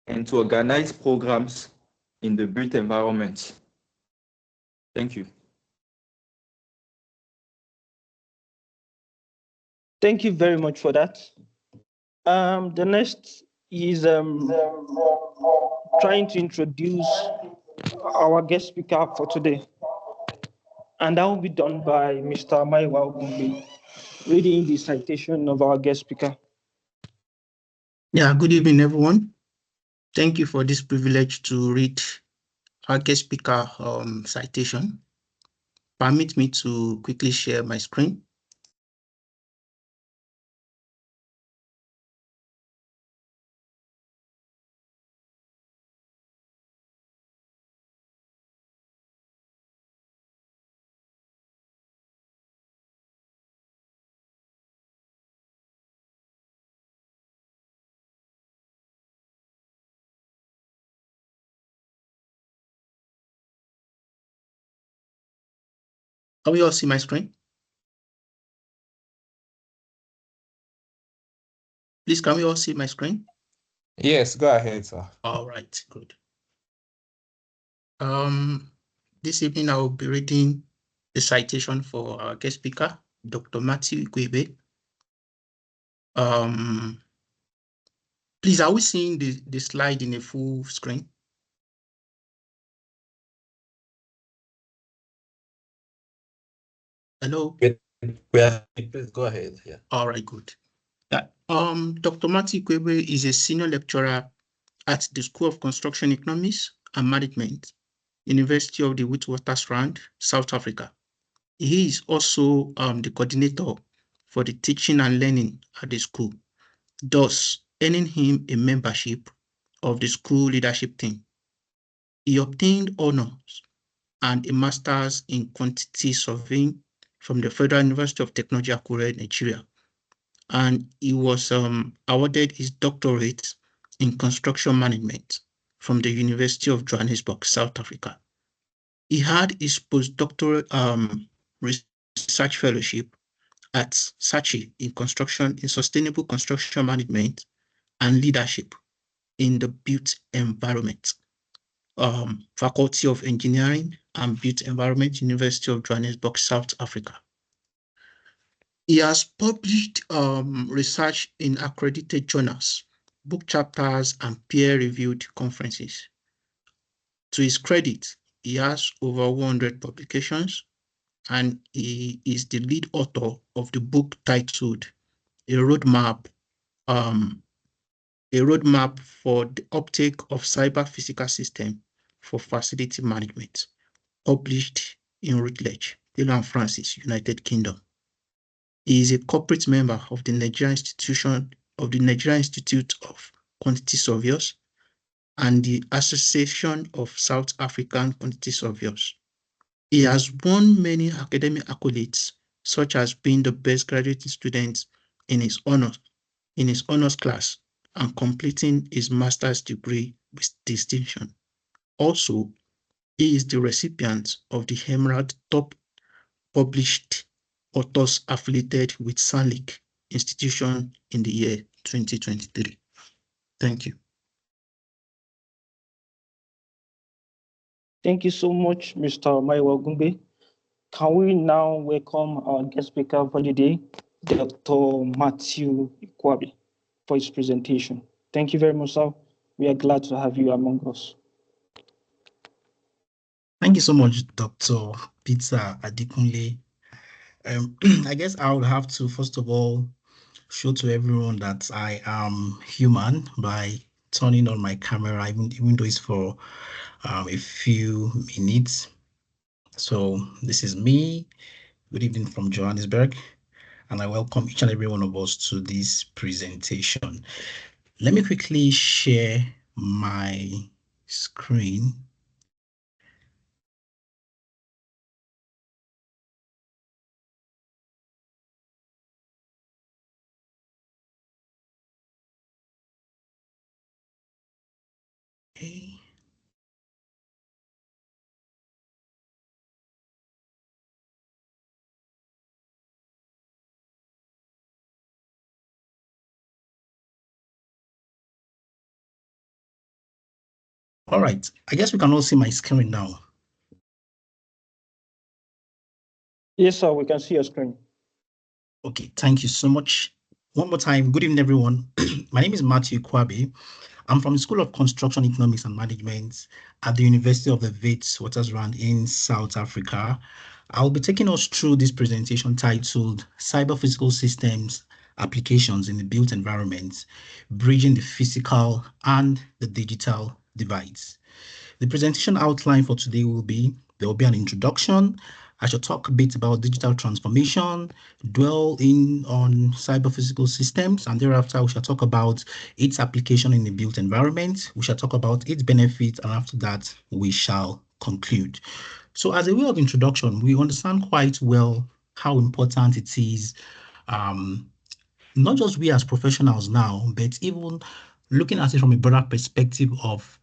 and to organize programs in the built environment. Thank you. Thank you very much for that. The next is trying to introduce our guest speaker for today. And that will be done by Mr. Maiwa Ogumbe, reading the citation of our guest speaker. Yeah, good evening, everyone. Thank you for this privilege to read our guest speaker citation. Permit me to quickly share my screen. Can we all see my screen? Please, can we all see my screen? Yes, go ahead, sir. All right, good. This evening I will be reading the citation for our guest speaker, Dr. Matthew Ikwebe. Please, are we seeing the slide in a full screen? Hello? Please go ahead. Yeah. All right, good. Yeah. Dr. Matthew Ikwebe is a senior lecturer at the School of Construction Economics and Management, University of the Witwatersrand, South Africa. He is also the coordinator for the teaching and learning at the school, thus earning him a membership of the school leadership team. He obtained honors and a master's in quantity surveying from the Federal University of Technology, Akure, Nigeria. And he was awarded his doctorate in construction management from the University of Johannesburg, South Africa. He had his postdoctoral research fellowship at SACHI in sustainable construction management and leadership in the built environment, Faculty of Engineering and Built Environment, University of Johannesburg, South Africa. He has published research in accredited journals, book chapters, and peer-reviewed conferences. To his credit, he has over 100 publications, and he is the lead author of the book titled A Roadmap for the Uptake of Cyber Physical System for Facility Management, published in Routledge, Taylor and Francis, United Kingdom. He is a corporate member of the Nigerian Institute of Quantity Surveyors and the Association of South African Quantity Surveyors. He has won many academic accolades, such as being the best graduating student in his honors class and completing his master's degree with distinction. Also, he is the recipient of the Emerald Top Published Authors affiliated with Sanlik Institution in the year 2023. Thank you. Thank you so much, Mr. Maiwa Ogumbe. Can we now welcome our guest speaker for the day, Dr. Matthew Ikwebe, for his presentation. Thank you very much, sir. We are glad to have you among us. Thank you so much, Dr. Peter Adikunle. I guess I would have to, first of all, show to everyone that I am human by turning on my camera, even though it's for a few minutes. So this is me. Good evening from Johannesburg, and I welcome each and every one of us to this presentation. Let me quickly share my screen. Okay. All right, I guess we can all see my screen now. Yes, sir, we can see your screen. Okay, thank you so much. One more time, good evening, everyone. My name is Matthew Kwabe. I'm from the School of Construction Economics and Management at the University of the Witwatersrand in South Africa. I'll be taking us through this presentation titled Cyber Physical Systems Applications in the Built Environment, Bridging the Physical and the Digital Divides. The presentation outline for today will be, there will be an introduction. I shall talk a bit about digital transformation, dwell in on cyber physical systems, and thereafter we shall talk about its application in the built environment. We shall talk about its benefits, and after that we shall conclude. So as a way of introduction, we understand quite well how important it is, not just we as professionals now, but even looking at it from a broader perspective of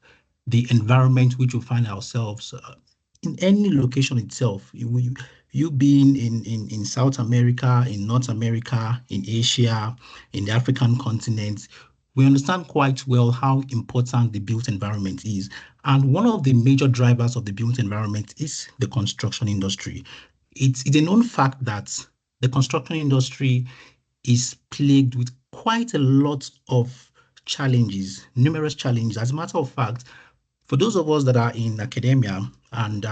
the environment which we find ourselves in any location itself. You being in South America, in North America, in Asia, in the African continent, we understand quite well how important the built environment is. And one of the major drivers of the built environment is the construction industry. It's a known fact that the construction industry is plagued with quite a lot of challenges, numerous challenges. As a matter of fact, for those of us that are in academia and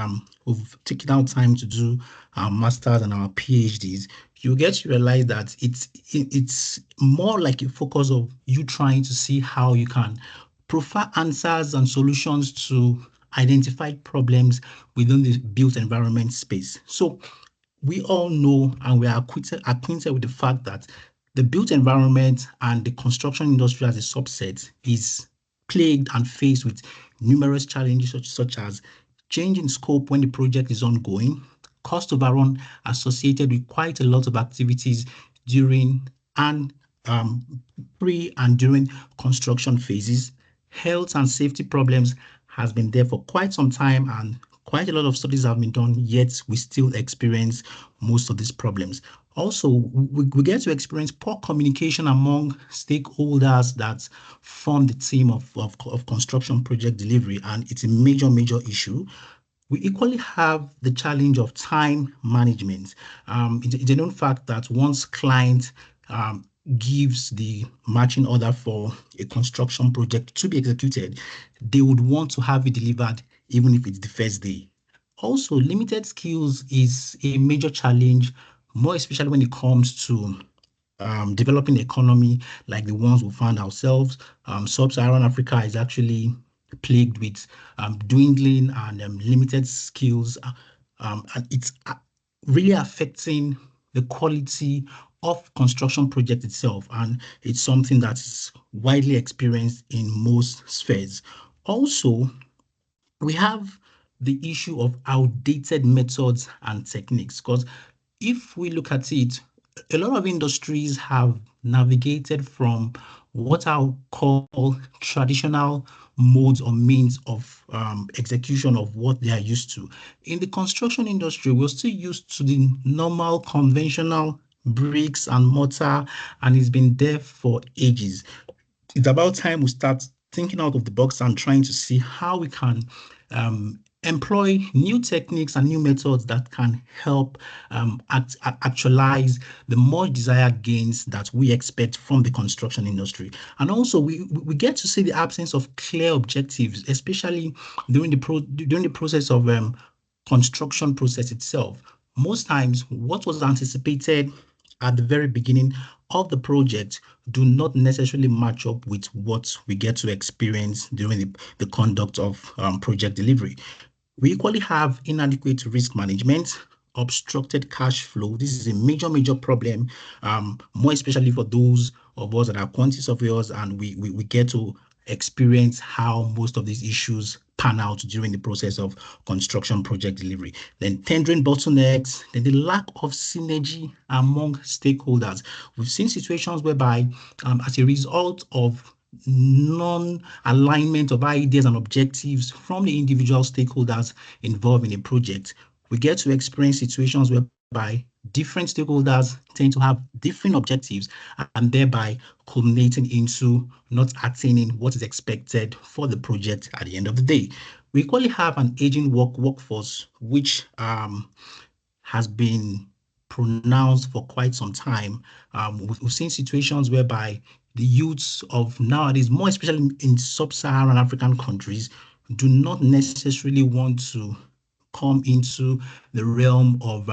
who've taken out time to do our masters and our PhDs, you get to realize that it's more like a focus of you trying to see how you can provide answers and solutions to identify problems within the built environment space. So we all know and we are acquainted with the fact that the built environment and the construction industry as a subset is plagued and faced with numerous challenges such as change in scope when the project is ongoing, cost overrun associated with quite a lot of activities during and pre and during construction phases. Health and safety problems has been there for quite some time, and quite a lot of studies have been done, yet we still experience most of these problems. Also, we get to experience poor communication among stakeholders that form the team of construction project delivery, and it's a major issue. We equally have the challenge of time management. It's a known fact that once client gives the matching order for a construction project to be executed, they would want to have it delivered even if it's the first day. Also, limited skills is a major challenge, more especially when it comes to developing economy like the ones we find ourselves. Sub-Saharan Africa is actually plagued with dwindling and limited skills, and it's really affecting the quality of construction project itself, and it's something that is widely experienced in most spheres. Also, we have the issue of outdated methods and techniques, because if we look at it, a lot of industries have navigated from what I'll call traditional modes or means of execution of what they are used to. In the construction industry, we're still used to the normal conventional bricks and mortar, and it's been there for ages. It's about time we start thinking out of the box and trying to see how we can employ new techniques and new methods that can help actualize the more desired gains that we expect from the construction industry. And also, we get to see the absence of clear objectives, especially during the process of construction process itself. Most times, what was anticipated at the very beginning of the project do not necessarily match up with what we get to experience during the conduct of project delivery. We equally have inadequate risk management, obstructed cash flow. This is a major problem, more especially for those of us that are quantity surveyors, and we get to experience how most of these issues pan out during the process of construction project delivery. Then tendering bottlenecks, then the lack of synergy among stakeholders. We've seen situations whereby as a result of non-alignment of ideas and objectives from the individual stakeholders involved in a project, we get to experience situations whereby whereby different stakeholders tend to have different objectives and thereby culminating into not attaining what is expected for the project at the end of the day. We equally have an aging workforce, which has been pronounced for quite some time. We've seen situations whereby the youths of nowadays, more especially in sub-Saharan African countries, do not necessarily want to come into the realm of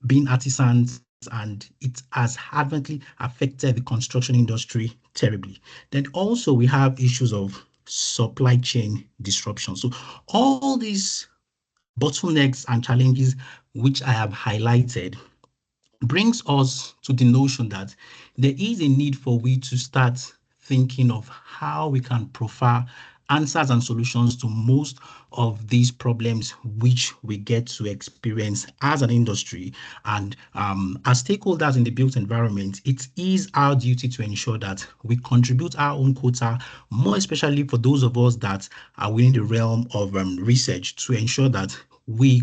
being artisans, and it has adversely affected the construction industry terribly. Then also we have issues of supply chain disruption. So all these bottlenecks and challenges which I have highlighted brings us to the notion that there is a need for we to start thinking of how we can provide answers and solutions to most of these problems which we get to experience as an industry. And as stakeholders in the built environment, it is our duty to ensure that we contribute our own quota, more especially for those of us that are within the realm of research, to ensure that we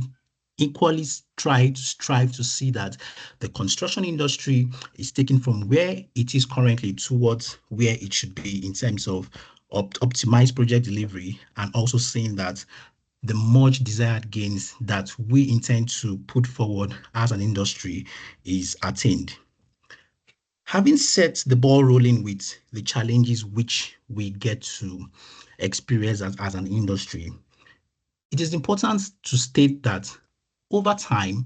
equally strive to see that the construction industry is taken from where it is currently towards where it should be in terms of optimized project delivery, and also seeing that the much desired gains that we intend to put forward as an industry is attained. Having set the ball rolling with the challenges which we get to experience as an industry, it is important to state that over time,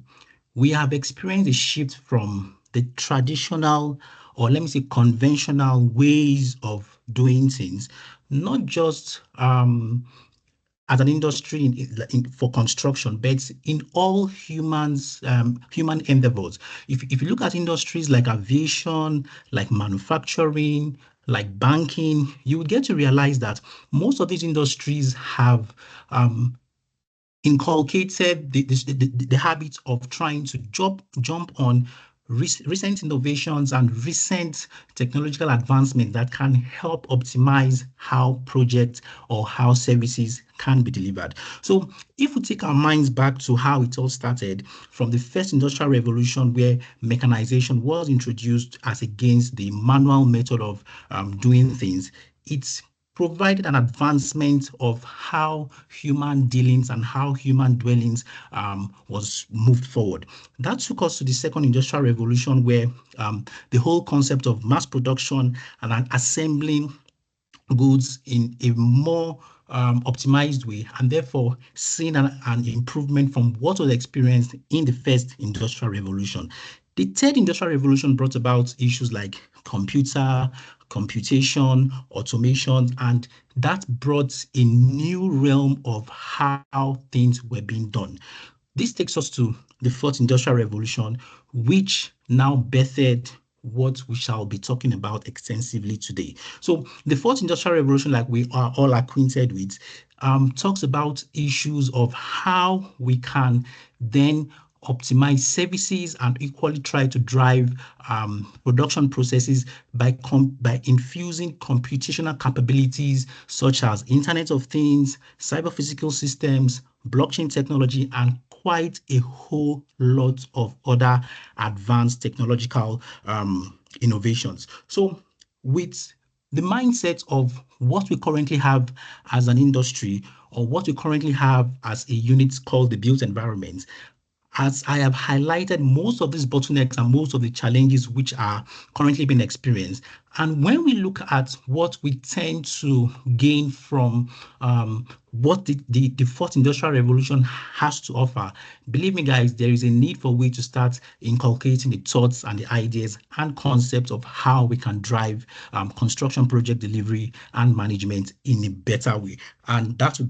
we have experienced a shift from the traditional, or let me say conventional ways of doing things, not just as an industry for construction, but in all human endeavors. If you look at industries like aviation, like manufacturing, like banking, you will get to realize that most of these industries have inculcated the habit of trying to jump on recent innovations and recent technological advancement that can help optimize how projects or how services can be delivered. So if we take our minds back to how it all started from the first industrial revolution, where mechanization was introduced as against the manual method of doing things, it's provided an advancement of how human dealings and how human dwellings was moved forward. That took us to the second industrial revolution, where the whole concept of mass production and assembling goods in a more optimized way, and therefore seeing an improvement from what was experienced in the first industrial revolution. The third industrial revolution brought about issues like computation, automation, and that brought a new realm of how things were being done. This takes us to the fourth industrial revolution, which now birthed what we shall be talking about extensively today. So the fourth industrial revolution, like we are all acquainted with, talks about issues of how we can then optimize services and equally try to drive production processes by infusing computational capabilities such as Internet of Things, cyber physical systems, blockchain technology, and quite a whole lot of other advanced technological innovations. So with the mindset of what we currently have as an industry, or what we currently have as a unit called the built environment, as I have highlighted most of these bottlenecks and most of the challenges which are currently being experienced. And when we look at what we tend to gain from what the fourth industrial revolution has to offer, believe me, guys, there is a need for we to start inculcating the thoughts and the ideas and concepts of how we can drive construction project delivery and management in a better way. And that will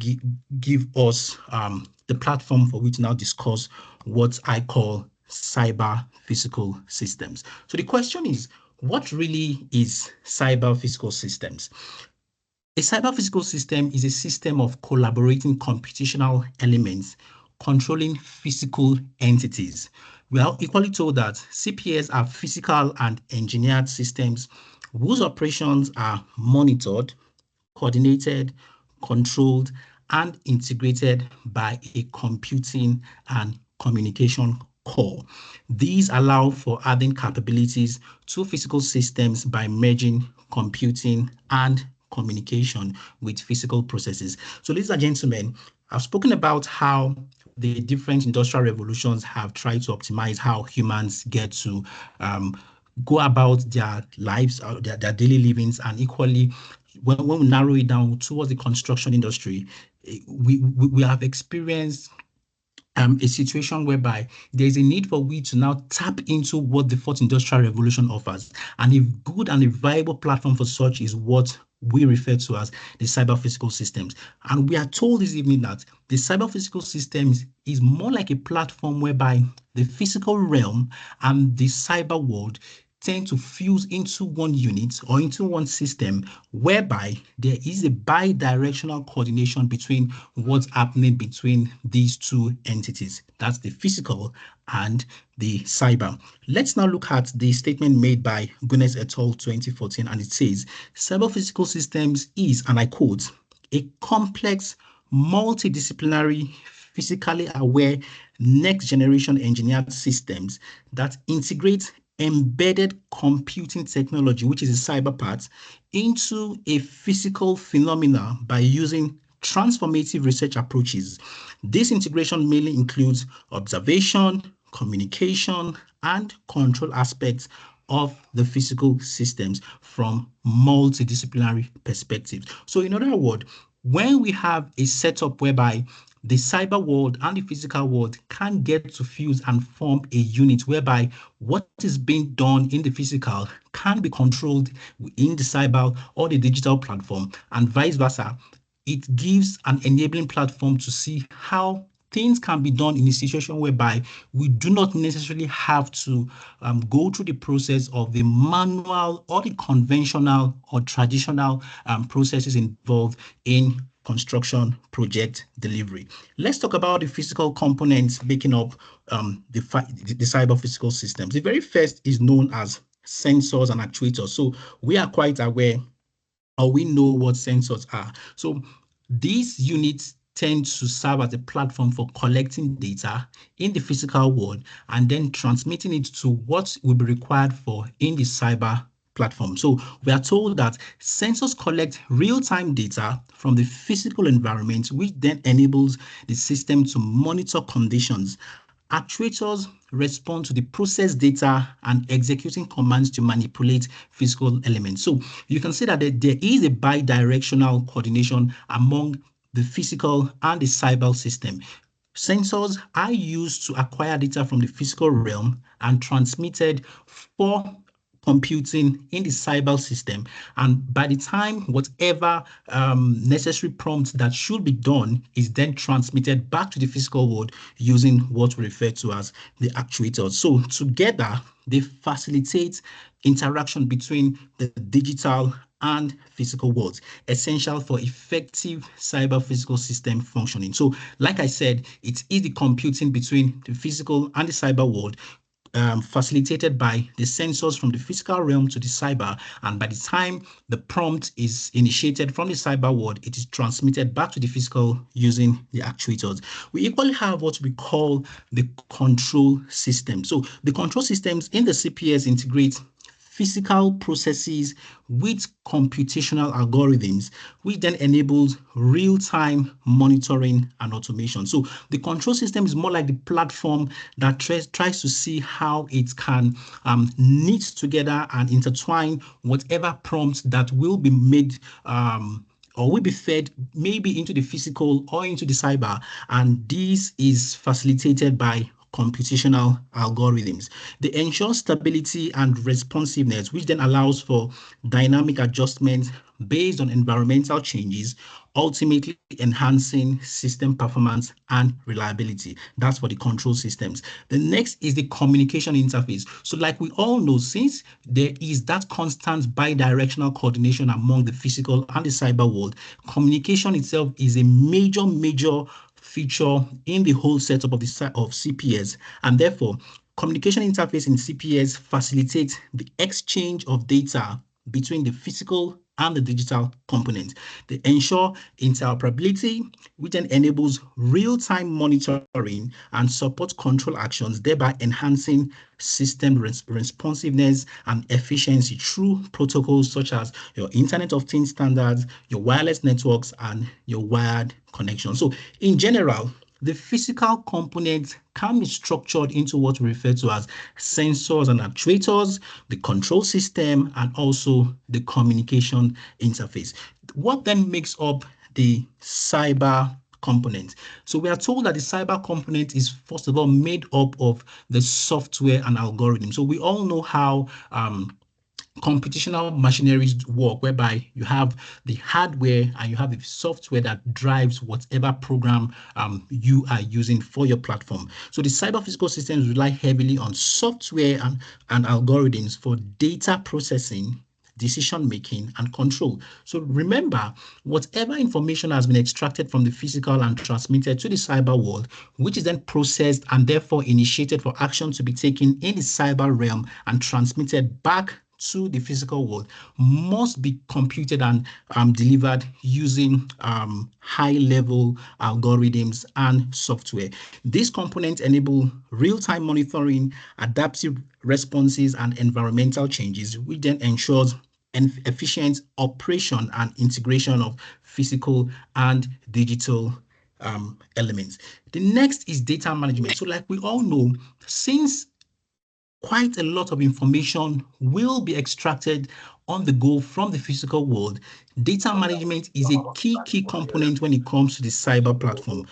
give us the platform for which to now discuss what I call cyber physical systems. So the question is, what really is cyber physical systems? A cyber physical system is a system of collaborating computational elements controlling physical entities. We are equally told that CPS are physical and engineered systems whose operations are monitored, coordinated, controlled, and integrated by a computing and communication core. These allow for adding capabilities to physical systems by merging computing and communication with physical processes. So, ladies and gentlemen, I've spoken about how the different industrial revolutions have tried to optimize how humans get to go about their lives, their daily livings, and equally, when we narrow it down towards the construction industry, we have experienced a situation whereby there's a need for we to now tap into what the fourth industrial revolution offers. And a good and a viable platform for such is what we refer to as the cyber physical systems. And we are told this evening that the cyber physical systems is more like a platform whereby the physical realm and the cyber world tend to fuse into one unit or into one system, whereby there is a bi-directional coordination between what's happening between these two entities. That's the physical and the cyber. Let's now look at the statement made by Gunes et al. 2014, and it says, cyber physical systems is, and I quote, a complex, multidisciplinary, physically aware, next-generation engineered systems that integrate embedded computing technology, which is a cyber part, into a physical phenomena by using transformative research approaches. This integration mainly includes observation, communication, and control aspects of the physical systems from multidisciplinary perspectives. So in other words, when we have a setup whereby the cyber world and the physical world can get to fuse and form a unit whereby what is being done in the physical can be controlled in the cyber or the digital platform, and vice versa, it gives an enabling platform to see how things can be done in a situation whereby we do not necessarily have to go through the process of the manual or the conventional or traditional processes involved in construction project delivery. Let's talk about the physical components making up the cyber physical systems. The very first is known as sensors and actuators. So we are quite aware, or we know what sensors are. So these units tend to serve as a platform for collecting data in the physical world and then transmitting it to what will be required for in the cyber platform. So we are told that sensors collect real-time data from the physical environment, which then enables the system to monitor conditions. Actuators respond to the process data and executing commands to manipulate physical elements. So you can see that there is a bi-directional coordination among the physical and the cyber system. Sensors are used to acquire data from the physical realm and transmitted for computing in the cyber system, and by the time whatever necessary prompt that should be done is then transmitted back to the physical world using what we refer to as the actuators. So together they facilitate interaction between the digital and physical worlds, essential for effective cyber physical system functioning. So like I said, it is the computing between the physical and the cyber world, facilitated by the sensors from the physical realm to the cyber, and by the time the prompt is initiated from the cyber world, it is transmitted back to the physical using the actuators. We equally have what we call the control system. So the control systems in the CPS integrate physical processes with computational algorithms, which then enables real-time monitoring and automation. So the control system is more like the platform that tries to see how it can knit together and intertwine whatever prompts that will be made or will be fed maybe into the physical or into the cyber, and this is facilitated by computational algorithms. They ensure stability and responsiveness, which then allows for dynamic adjustments based on environmental changes, ultimately enhancing system performance and reliability. That's for the control systems. The next is the communication interface. So like we all know, since there is that constant bi-directional coordination among the physical and the cyber world, communication itself is a major feature in the whole setup of CPS, and therefore communication interface in CPS facilitates the exchange of data between the physical and the digital component. They ensure interoperability, which then enables real-time monitoring and support control actions, thereby enhancing system responsiveness and efficiency through protocols such as your Internet of Things standards, your wireless networks, and your wired connection. So in general, the physical components can be structured into what we refer to as sensors and actuators, the control system, and also the communication interface. What then makes up the cyber component? So we are told that the cyber component is first of all made up of the software and algorithm. So we all know how computational machineries work, whereby you have the hardware and you have the software that drives whatever program you are using for your platform. So the cyber physical systems rely heavily on software and algorithms for data processing, decision-making, and control. So remember, whatever information has been extracted from the physical and transmitted to the cyber world, which is then processed and therefore initiated for action to be taken in the cyber realm and transmitted back to the physical world, must be computed and delivered using high-level algorithms and software. These components enable real-time monitoring, adaptive responses, and environmental changes, which then ensures an efficient operation and integration of physical and digital elements. The next is data management. So like we all know, since quite a lot of information will be extracted on the go from the physical world, data management is a key component when it comes to the cyber platform.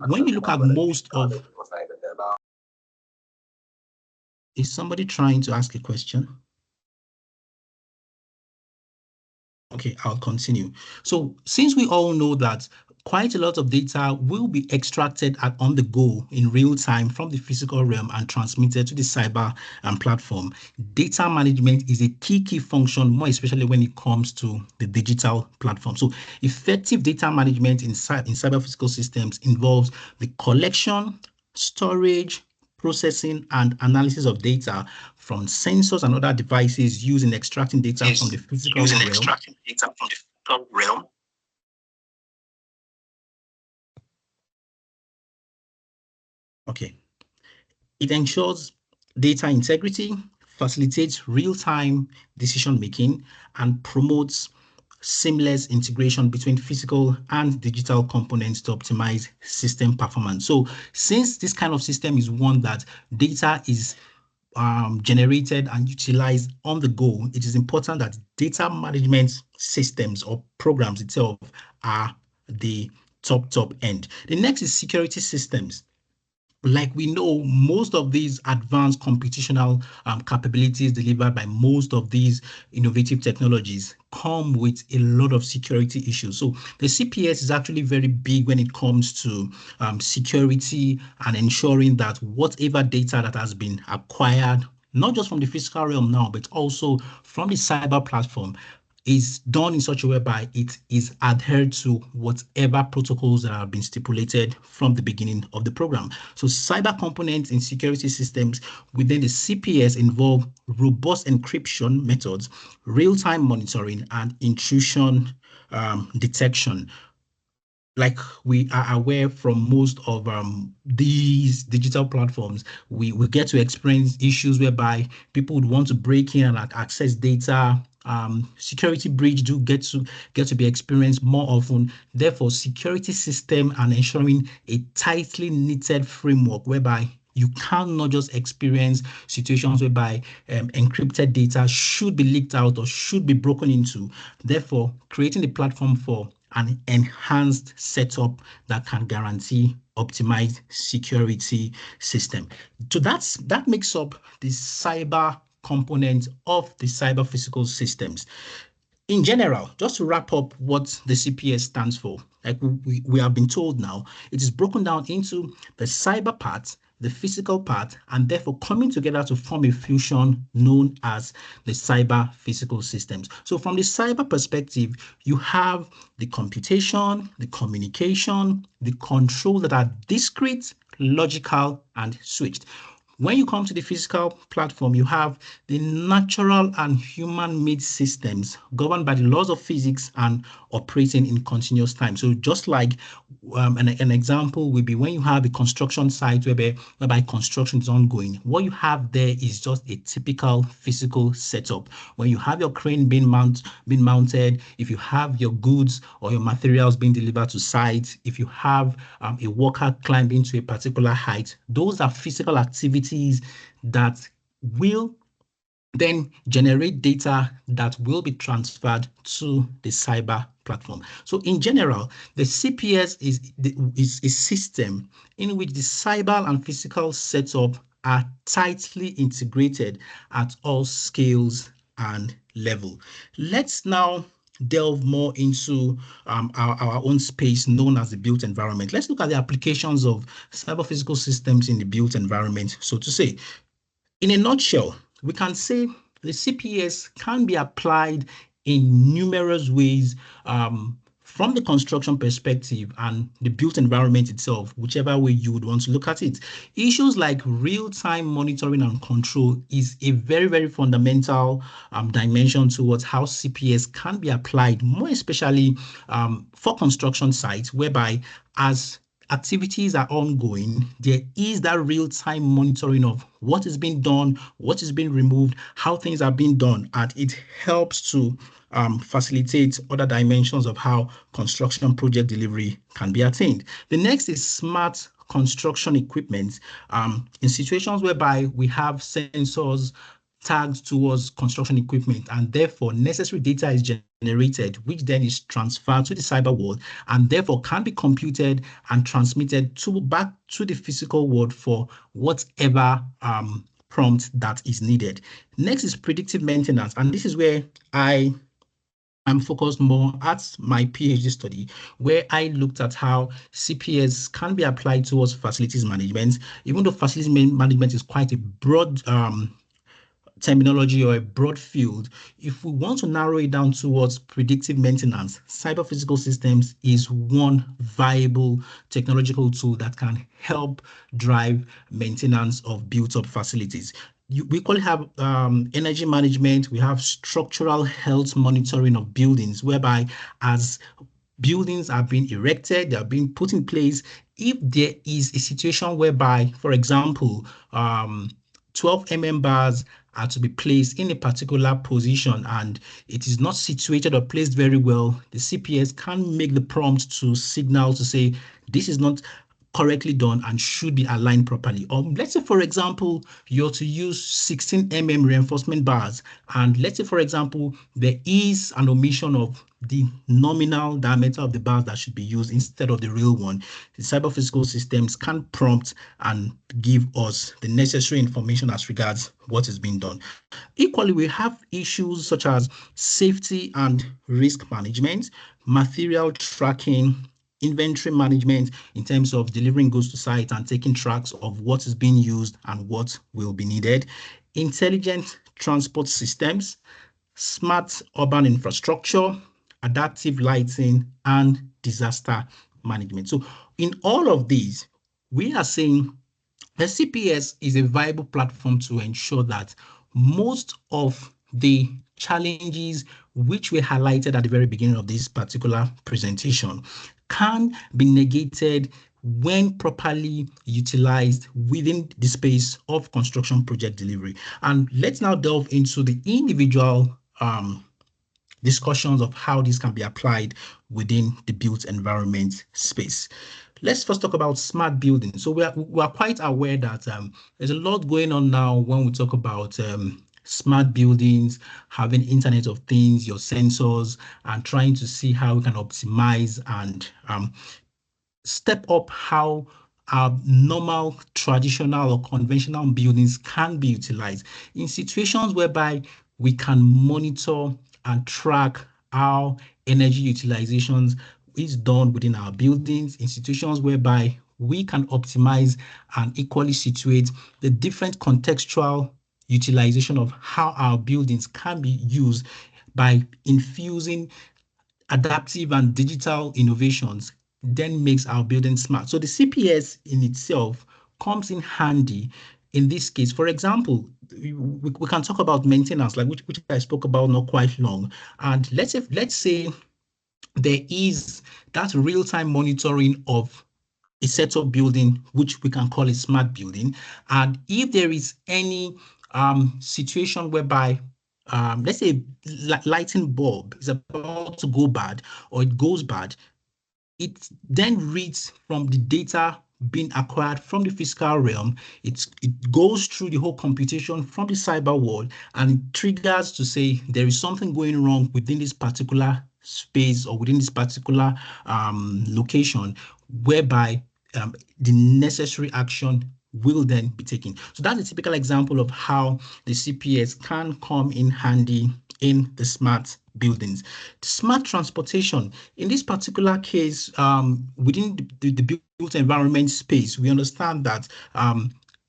When you look at most of... Is somebody trying to ask a question? Okay, I'll continue. So since we all know that quite a lot of data will be extracted on the go in real time from the physical realm and transmitted to the cyber platform, data management is a key function, more especially when it comes to the digital platform. So effective data management in cyber physical systems involves the collection, storage, processing, and analysis of data from sensors and other devices used in extracting data from the physical realm. Okay. It ensures data integrity, facilitates real-time decision-making, and promotes seamless integration between physical and digital components to optimize system performance. So since this kind of system is one that data is generated and utilized on the go, it is important that data management systems or programs itself are the top end. The next is security systems. Like we know, most of these advanced computational capabilities delivered by most of these innovative technologies come with a lot of security issues. So the CPS is actually very big when it comes to security and ensuring that whatever data that has been acquired, not just from the physical realm now, but also from the cyber platform, is done in such a way by it is adhered to whatever protocols that have been stipulated from the beginning of the program. So cyber components in security systems within the CPS involve robust encryption methods, real-time monitoring, and intrusion detection. Like we are aware from most of these digital platforms, we get to experience issues whereby people would want to break in and access data. Security breach do get to be experienced more often. Therefore, security system and ensuring a tightly knitted framework whereby you cannot just experience situations whereby encrypted data should be leaked out or should be broken into. Therefore, creating the platform for an enhanced setup that can guarantee optimized security system. So that makes up the cyber component of the cyber physical systems. In general, just to wrap up what the CPS stands for, like we have been told now, it is broken down into the cyber part, the physical part, and therefore coming together to form a fusion known as the cyber physical systems. So from the cyber perspective, you have the computation, the communication, the control that are discrete, logical, and switched. When you come to the physical platform, you have the natural and human-made systems governed by the laws of physics and operating in continuous time. So just like an example would be when you have a construction site whereby construction is ongoing, what you have there is just a typical physical setup. When you have your crane being mounted, if you have your goods or your materials being delivered to site, if you have a worker climbing to a particular height, those are physical activities that will then generate data that will be transferred to the cyber platform. So in general, the CPS is a system in which the cyber and physical setup are tightly integrated at all scales and level. Let's now delve more into our own space known as the built environment. Let's look at the applications of cyber physical systems in the built environment, so to say. In a nutshell, we can say the CPS can be applied in numerous ways from the construction perspective and the built environment itself, whichever way you would want to look at it. Issues like real-time monitoring and control is a very, very fundamental dimension towards how CPS can be applied, more especially for construction sites, whereby as activities are ongoing, there is that real-time monitoring of what is being done, what is being removed, how things are being done, and it helps to facilitate other dimensions of how construction project delivery can be attained. The next is smart construction equipment. In situations whereby we have sensors tagged towards construction equipment, and therefore necessary data is generated, which then is transferred to the cyber world and therefore can be computed and transmitted back to the physical world for whatever prompt that is needed. Next is predictive maintenance, and this is where I'm focused more at my PhD study, where I looked at how CPS can be applied towards facilities management. Even though facilities management is quite a broad terminology or a broad field, if we want to narrow it down towards predictive maintenance, cyber physical systems is one viable technological tool that can help drive maintenance of built-up facilities. We call it have energy management. We have structural health monitoring of buildings, whereby as buildings are being erected, they are being put in place, if there is a situation whereby, for example, 12 bars are to be placed in a particular position and it is not situated or placed very well, the CPS can make the prompt to signal to say this is not correctly done and should be aligned properly. Or let's say, for example, you're to use 16 reinforcement bars, and let's say, for example, there is an omission of the nominal diameter of the bars that should be used instead of the real one. The cyber physical systems can prompt and give us the necessary information as regards what is being done. Equally, we have issues such as safety and risk management, material tracking, inventory management in terms of delivering goods to site and taking tracks of what is being used and what will be needed, intelligent transport systems, smart urban infrastructure, adaptive lighting, and disaster management. So in all of these, we are saying the CPS is a viable platform to ensure that most of the challenges which were highlighted at the very beginning of this particular presentation can be negated when properly utilized within the space of construction project delivery. And let's now delve into the individual discussions of how this can be applied within the built environment space. Let's first talk about smart building. So we are quite aware that there's a lot going on now when we talk about smart buildings, having Internet of Things, your sensors, and trying to see how we can optimize and step up how our normal, traditional, or conventional buildings can be utilized in situations whereby we can monitor and track how energy utilizations is done within our buildings, in situations whereby we can optimize and equally situate the different contextual utilization of how our buildings can be used by infusing adaptive and digital innovations, then makes our building smart. So the CPS in itself comes in handy in this case, for example, we can talk about maintenance, like which I spoke about not quite long. And let's say there is that real-time monitoring of a set-up building, which we can call a smart building. And if there is any situation whereby, let's say lighting bulb is about to go bad or it goes bad, it then reads from the data being acquired from the physical realm. It goes through the whole computation from the cyber world, and it triggers to say there is something going wrong within this particular space or within this particular location, whereby the necessary action will then be taken. So that's a typical example of how the CPS can come in handy in the smart buildings. The smart transportation, in this particular case, within the built environment space, we understand that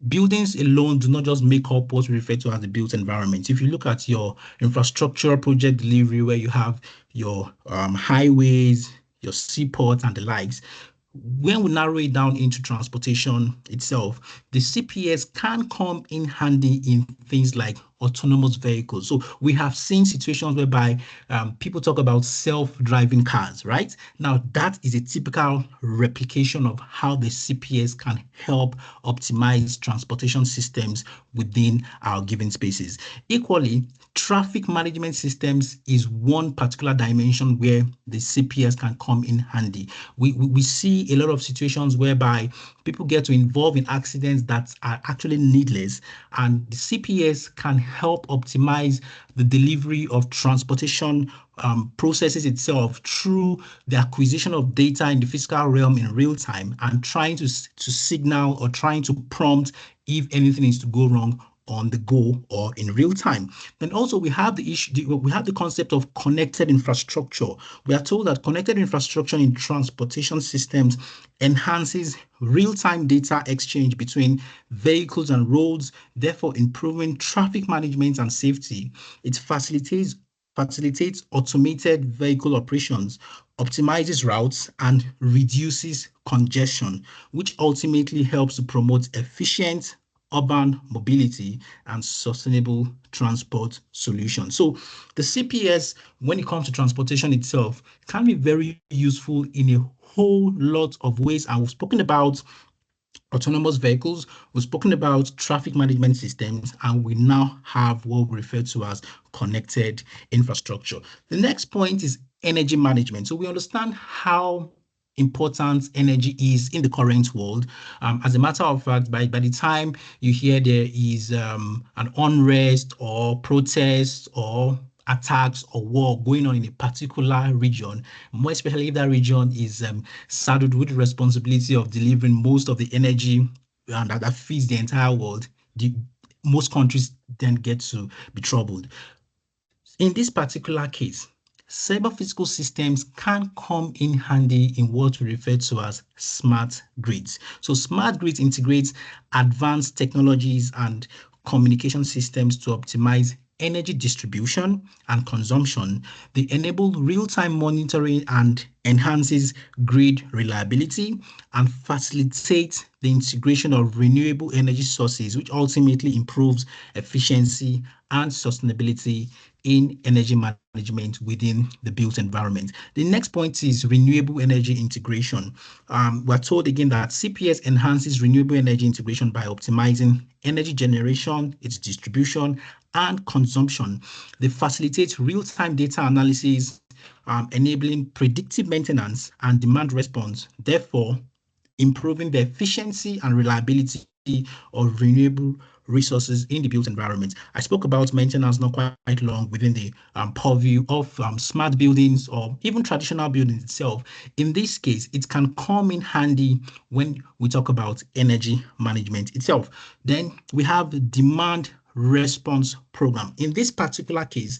buildings alone do not just make up what we refer to as the built environment. If you look at your infrastructure project delivery, where you have your highways, your seaports and the likes, when we narrow it down into transportation itself, the CPS can come in handy in things like autonomous vehicles. So we have seen situations whereby people talk about self-driving cars, right? Now that is a typical replication of how the CPS can help optimize transportation systems within our given spaces. Equally, traffic management systems is one particular dimension where the CPS can come in handy. We see a lot of situations whereby people get to involve in accidents that are actually needless, and the CPS can help optimize the delivery of transportation processes itself through the acquisition of data in the physical realm in real time and trying to signal or trying to prompt if anything is to go wrong on the go or in real time. Then also we have the concept of connected infrastructure. We are told that connected infrastructure in transportation systems enhances real-time data exchange between vehicles and roads, therefore improving traffic management and safety. It facilitates automated vehicle operations, optimizes routes, and reduces congestion, which ultimately helps to promote efficient urban mobility and sustainable transport solutions. So the CPS, when it comes to transportation itself, can be very useful in a whole lot of ways. And we've spoken about autonomous vehicles, we've spoken about traffic management systems, and we now have what we refer to as connected infrastructure. The next point is energy management. So we understand how important energy is in the current world. As a matter of fact, by the time you hear there is an unrest or protest or attacks or war going on in a particular region, more especially if that region is saddled with the responsibility of delivering most of the energy that feeds the entire world, most countries then get to be troubled. In this particular case, cyber physical systems can come in handy in what we refer to as smart grids. So smart grids integrates advanced technologies and communication systems to optimize energy distribution and consumption. They enable real-time monitoring and enhances grid reliability and facilitates the integration of renewable energy sources, which ultimately improves efficiency and sustainability in energy management within the built environment. The next point is renewable energy integration. We're told again that CPS enhances renewable energy integration by optimizing energy generation, its distribution, and consumption. They facilitate real-time data analysis, enabling predictive maintenance and demand response, therefore improving the efficiency and reliability of renewable resources in the built environment. I spoke about maintenance not quite long within the purview of smart buildings or even traditional buildings itself. In this case, it can come in handy when we talk about energy management itself. Then we have the demand response program. In this particular case,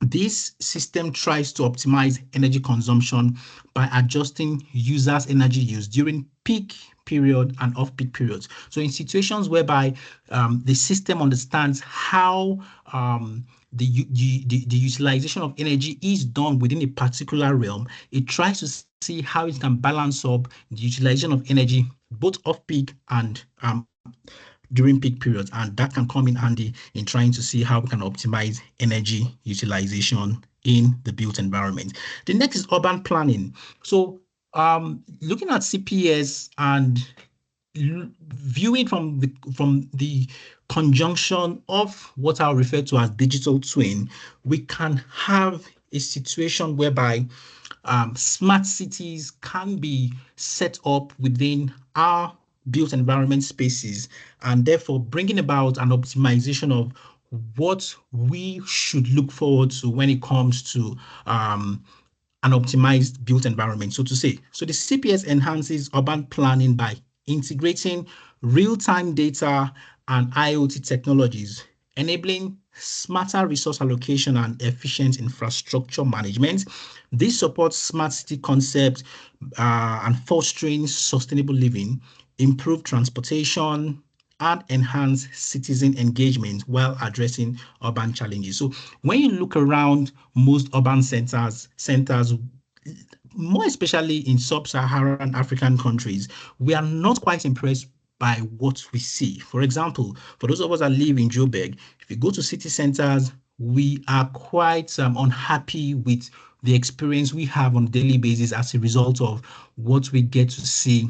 this system tries to optimize energy consumption by adjusting users' energy use during peak period and off-peak periods. So in situations whereby the system understands how the utilization of energy is done within a particular realm, it tries to see how it can balance up the utilization of energy both off-peak and during peak periods, and that can come in handy in trying to see how we can optimize energy utilization in the built environment. The next is urban planning. So looking at CPS and viewing from the conjunction of what I'll refer to as digital twin, we can have a situation whereby smart cities can be set up within our built environment spaces, and therefore bringing about an optimization of what we should look forward to when it comes to an optimized built environment, so to say. So the CPS enhances urban planning by integrating real-time data and IoT technologies, enabling smarter resource allocation and efficient infrastructure management. This supports smart city concepts and fostering sustainable living, improve transportation, and enhance citizen engagement while addressing urban challenges. So when you look around most urban centers, more especially in sub-Saharan African countries, we are not quite impressed by what we see. For example, for those of us that live in Joburg, if you go to city centers, we are quite unhappy with the experience we have on a daily basis as a result of what we get to see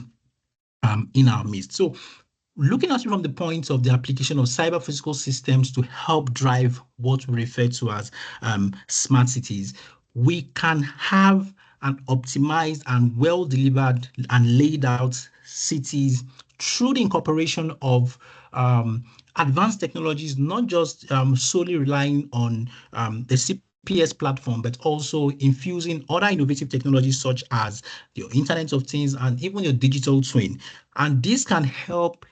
in our midst. So looking at it from the point of the application of cyber physical systems to help drive what we refer to as smart cities, we can have an optimized and well-delivered and laid out cities through the incorporation of advanced technologies, not just solely relying on the CPS platform, but also infusing other innovative technologies such as your Internet of Things and even your digital twin. And this can help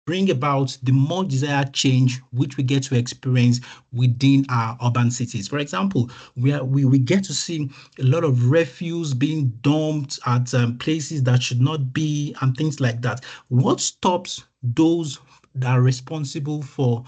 bring about the more desired change which we get to experience within our urban cities. For example, we get to see a lot of refuse being dumped at places that should not be and things like that. What stops those that are responsible for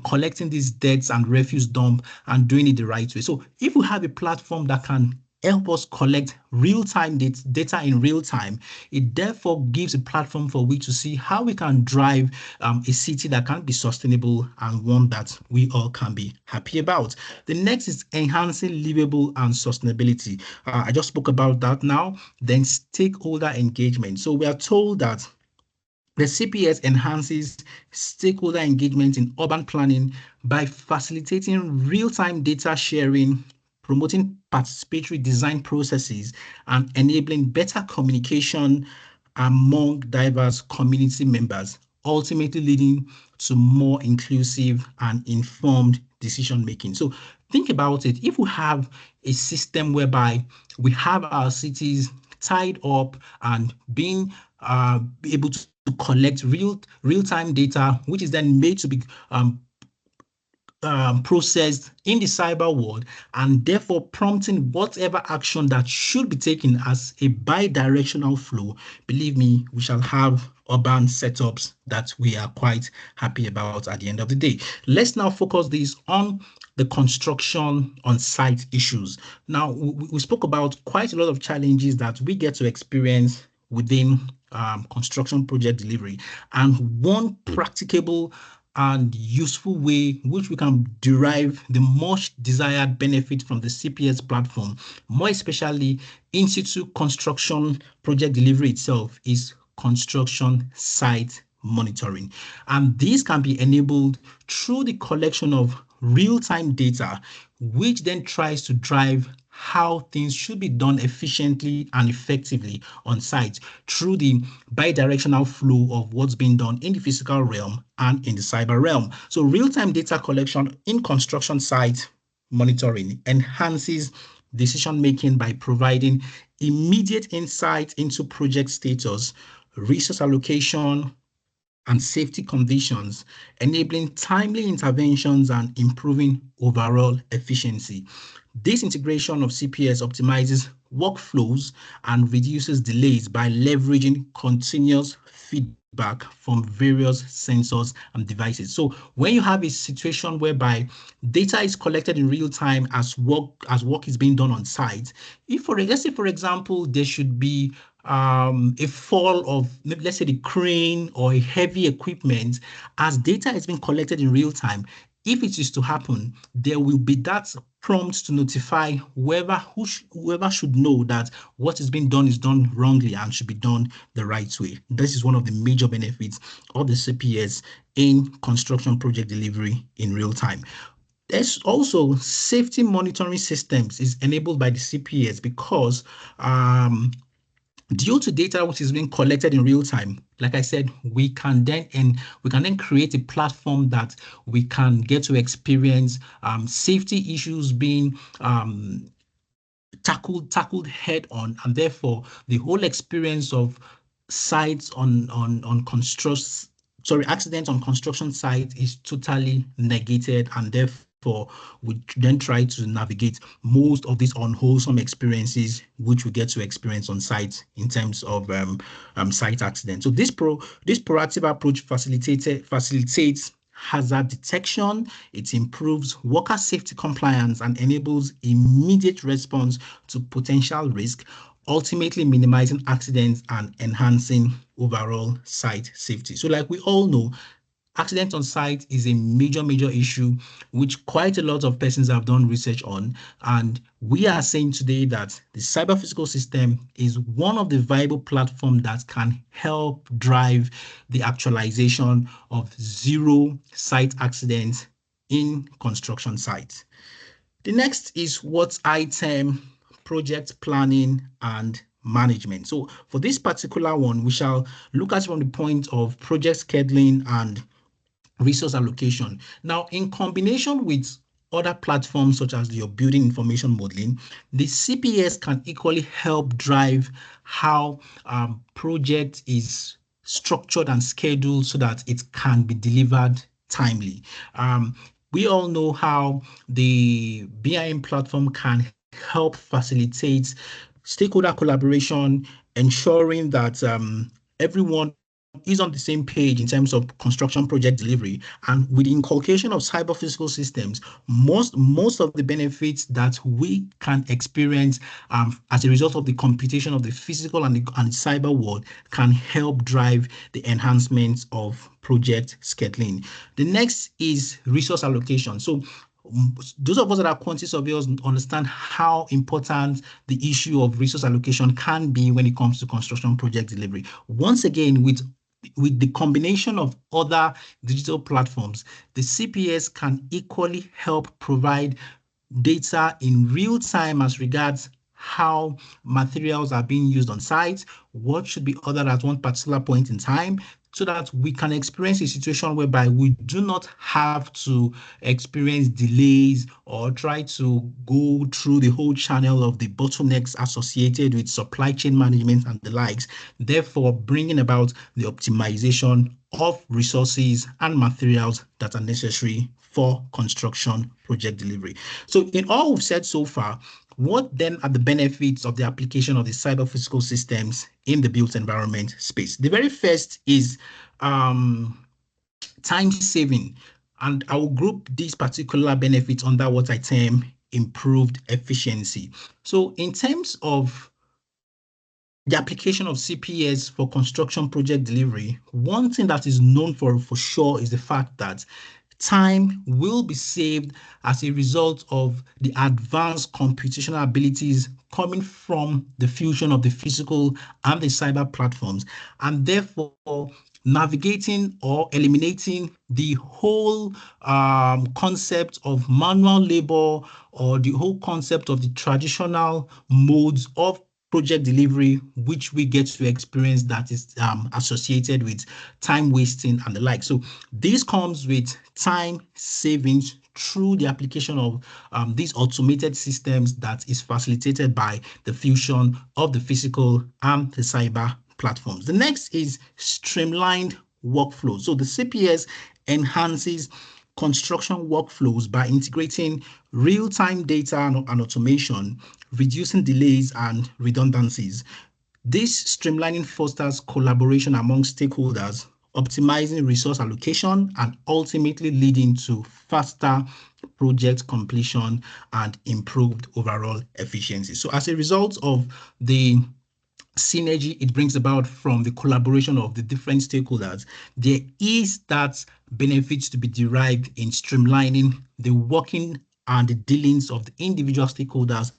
collecting these deads and refuse dump and doing it the right way? So if we have a platform that can help us collect real-time data in real time, it therefore gives a platform for we to see how we can drive a city that can be sustainable and one that we all can be happy about. The next is enhancing livable and sustainability. I just spoke about that now. Then stakeholder engagement. So we are told that the CPS enhances stakeholder engagement in urban planning by facilitating real-time data sharing, promoting participatory design processes, and enabling better communication among diverse community members, ultimately leading to more inclusive and informed decision-making. So think about it. If we have a system whereby we have our cities tied up and being able to collect real-time data, which is then made to be processed in the cyber world, and therefore prompting whatever action that should be taken as a bi-directional flow, believe me, we shall have urban setups that we are quite happy about at the end of the day. Let's now focus this on the construction on-site issues. Now, we spoke about quite a lot of challenges that we get to experience within construction project delivery, and one practicable and useful way which we can derive the much desired benefit from the CPS platform, more especially in situ construction project delivery itself, is construction site monitoring. And this can be enabled through the collection of real-time data, which then tries to drive how things should be done efficiently and effectively on site through the bi-directional flow of what's being done in the physical realm and in the cyber realm. So real-time data collection in construction site monitoring enhances decision-making by providing immediate insight into project status, resource allocation, and safety conditions, enabling timely interventions and improving overall efficiency. This integration of CPS optimizes workflows and reduces delays by leveraging continuous feedback from various sensors and devices. So when you have a situation whereby data is collected in real time as work is being done on site, if let's say, for example, there should be a fall of, maybe let's say, the crane or a heavy equipment, as data is being collected in real time, if it is to happen, there will be that prompt to notify whoever should know that what is being done is done wrongly and should be done the right way. This is one of the major benefits of the CPS in construction project delivery in real time. There's also safety monitoring systems is enabled by the CPS because due to data which is being collected in real time, like I said, we can then create a platform that we can get to experience safety issues being tackled head on, and therefore the whole experience of sites accidents on construction sites is totally negated, and therefore we then try to navigate most of these unwholesome experiences which we get to experience on site in terms of site accidents. So this proactive approach facilitates hazard detection, it improves worker safety compliance, and enables immediate response to potential risk, ultimately minimizing accidents and enhancing overall site safety. So like we all know, accidents on site is a major issue which quite a lot of persons have done research on, and we are saying today that the cyber physical system is one of the viable platforms that can help drive the actualization of zero site accidents in construction sites. The next is what I term project planning and management. So for this particular one, we shall look at from the point of project scheduling and resource allocation. Now, in combination with other platforms such as your building information modeling, the CPS can equally help drive how project is structured and scheduled so that it can be delivered timely. We all know how the BIM platform can help facilitate stakeholder collaboration, ensuring that everyone is on the same page in terms of construction project delivery. And with the inculcation of cyber physical systems, most of the benefits that we can experience as a result of the computation of the physical and the cyber world can help drive the enhancements of project scheduling. The next is resource allocation. So those of us that are quantity surveyors understand how important the issue of resource allocation can be when it comes to construction project delivery. Once again, with the combination of other digital platforms, the CPS can equally help provide data in real time as regards how materials are being used on site, what should be ordered at one particular point in time, so that we can experience a situation whereby we do not have to experience delays or try to go through the whole channel of the bottlenecks associated with supply chain management and the likes, therefore bringing about the optimization of resources and materials that are necessary for construction project delivery. So in all we've said so far, what then are the benefits of the application of the cyber physical systems in the built environment space? The very first is time saving, and I will group these particular benefits under what I term improved efficiency. So in terms of the application of CPS for construction project delivery, one thing that is known for sure is the fact that time will be saved as a result of the advanced computational abilities coming from the fusion of the physical and the cyber platforms, and therefore navigating or eliminating the whole concept of manual labor or the whole concept of the traditional modes of project delivery, which we get to experience that is associated with time wasting and the like. So this comes with time savings through the application of these automated systems that is facilitated by the fusion of the physical and the cyber platforms. The next is streamlined workflows. So the CPS enhances construction workflows by integrating real-time data and automation, reducing delays and redundancies. This streamlining fosters collaboration among stakeholders, optimizing resource allocation, and ultimately leading to faster project completion and improved overall efficiency. So as a result of the synergy it brings about from the collaboration of the different stakeholders, there is that benefits to be derived in streamlining the working and the dealings of the individual stakeholders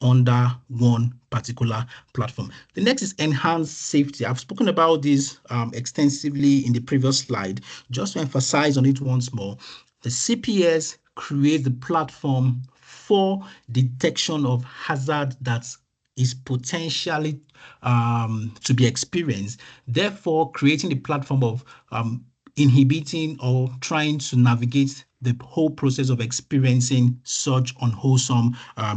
under one particular platform. The next is enhanced safety. I've spoken about this extensively in the previous slide. Just to emphasize on it once more, the CPS creates the platform for detection of hazard that is potentially to be experienced, therefore creating the platform of inhibiting or trying to navigate the whole process of experiencing such unwholesome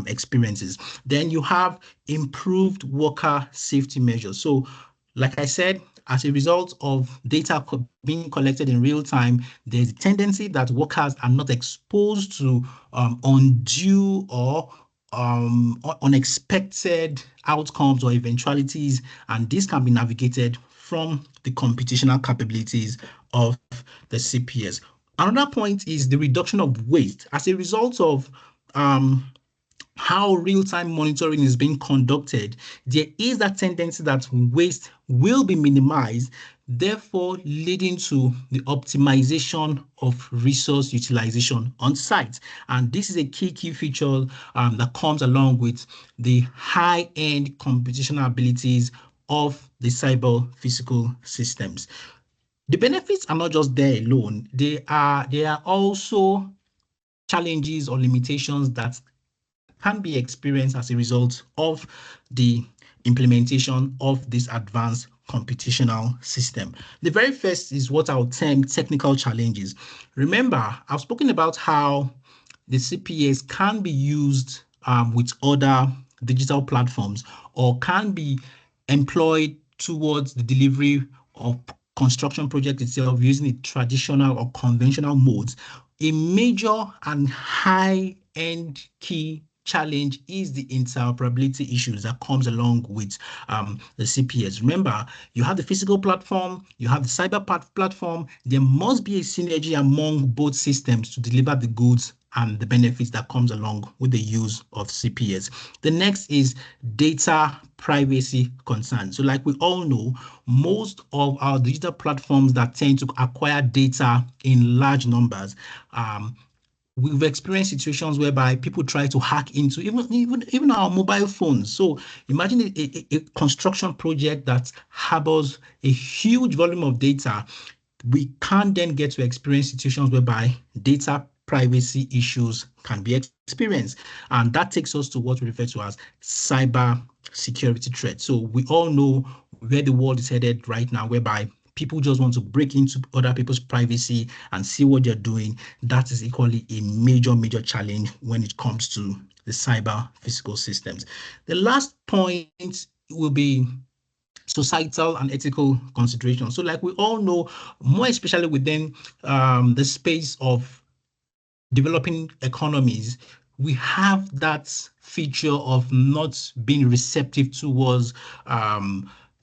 experiences. Then you have improved worker safety measures. So, like I said, as a result of data being collected in real time, there's a tendency that workers are not exposed to undue or unexpected outcomes or eventualities, and this can be navigated from the computational capabilities of the CPS. Another point is the reduction of waste as a result of how real-time monitoring is being conducted. There is that tendency that waste will be minimized, therefore leading to the optimization of resource utilization on site. And this is a key feature that comes along with the high-end computational abilities of the cyber physical systems. The benefits are not just there alone. There are also challenges or limitations that can be experienced as a result of the implementation of this advanced computational system. The very first is what I'll term technical challenges. Remember, I've spoken about how the CPS can be used with other digital platforms or can be employed towards the delivery of construction project itself using the traditional or conventional modes. A major and high-end key challenge is the interoperability issues that comes along with the CPS. Remember, you have the physical platform, you have the cyber platform. There must be a synergy among both systems to deliver the goods and the benefits that comes along with the use of CPS. The next is data privacy concerns. So like we all know, most of our digital platforms that tend to acquire data in large numbers, we've experienced situations whereby people try to hack into even our mobile phones. So imagine a construction project that harbors a huge volume of data. We can then get to experience situations whereby data privacy issues can be experienced. And that takes us to what we refer to as cyber security threats. So we all know where the world is headed right now, whereby people just want to break into other people's privacy and see what they're doing. That is equally a major challenge when it comes to the cyber physical systems. The last point will be societal and ethical considerations. So like we all know, more especially within the space of developing economies, we have that feature of not being receptive towards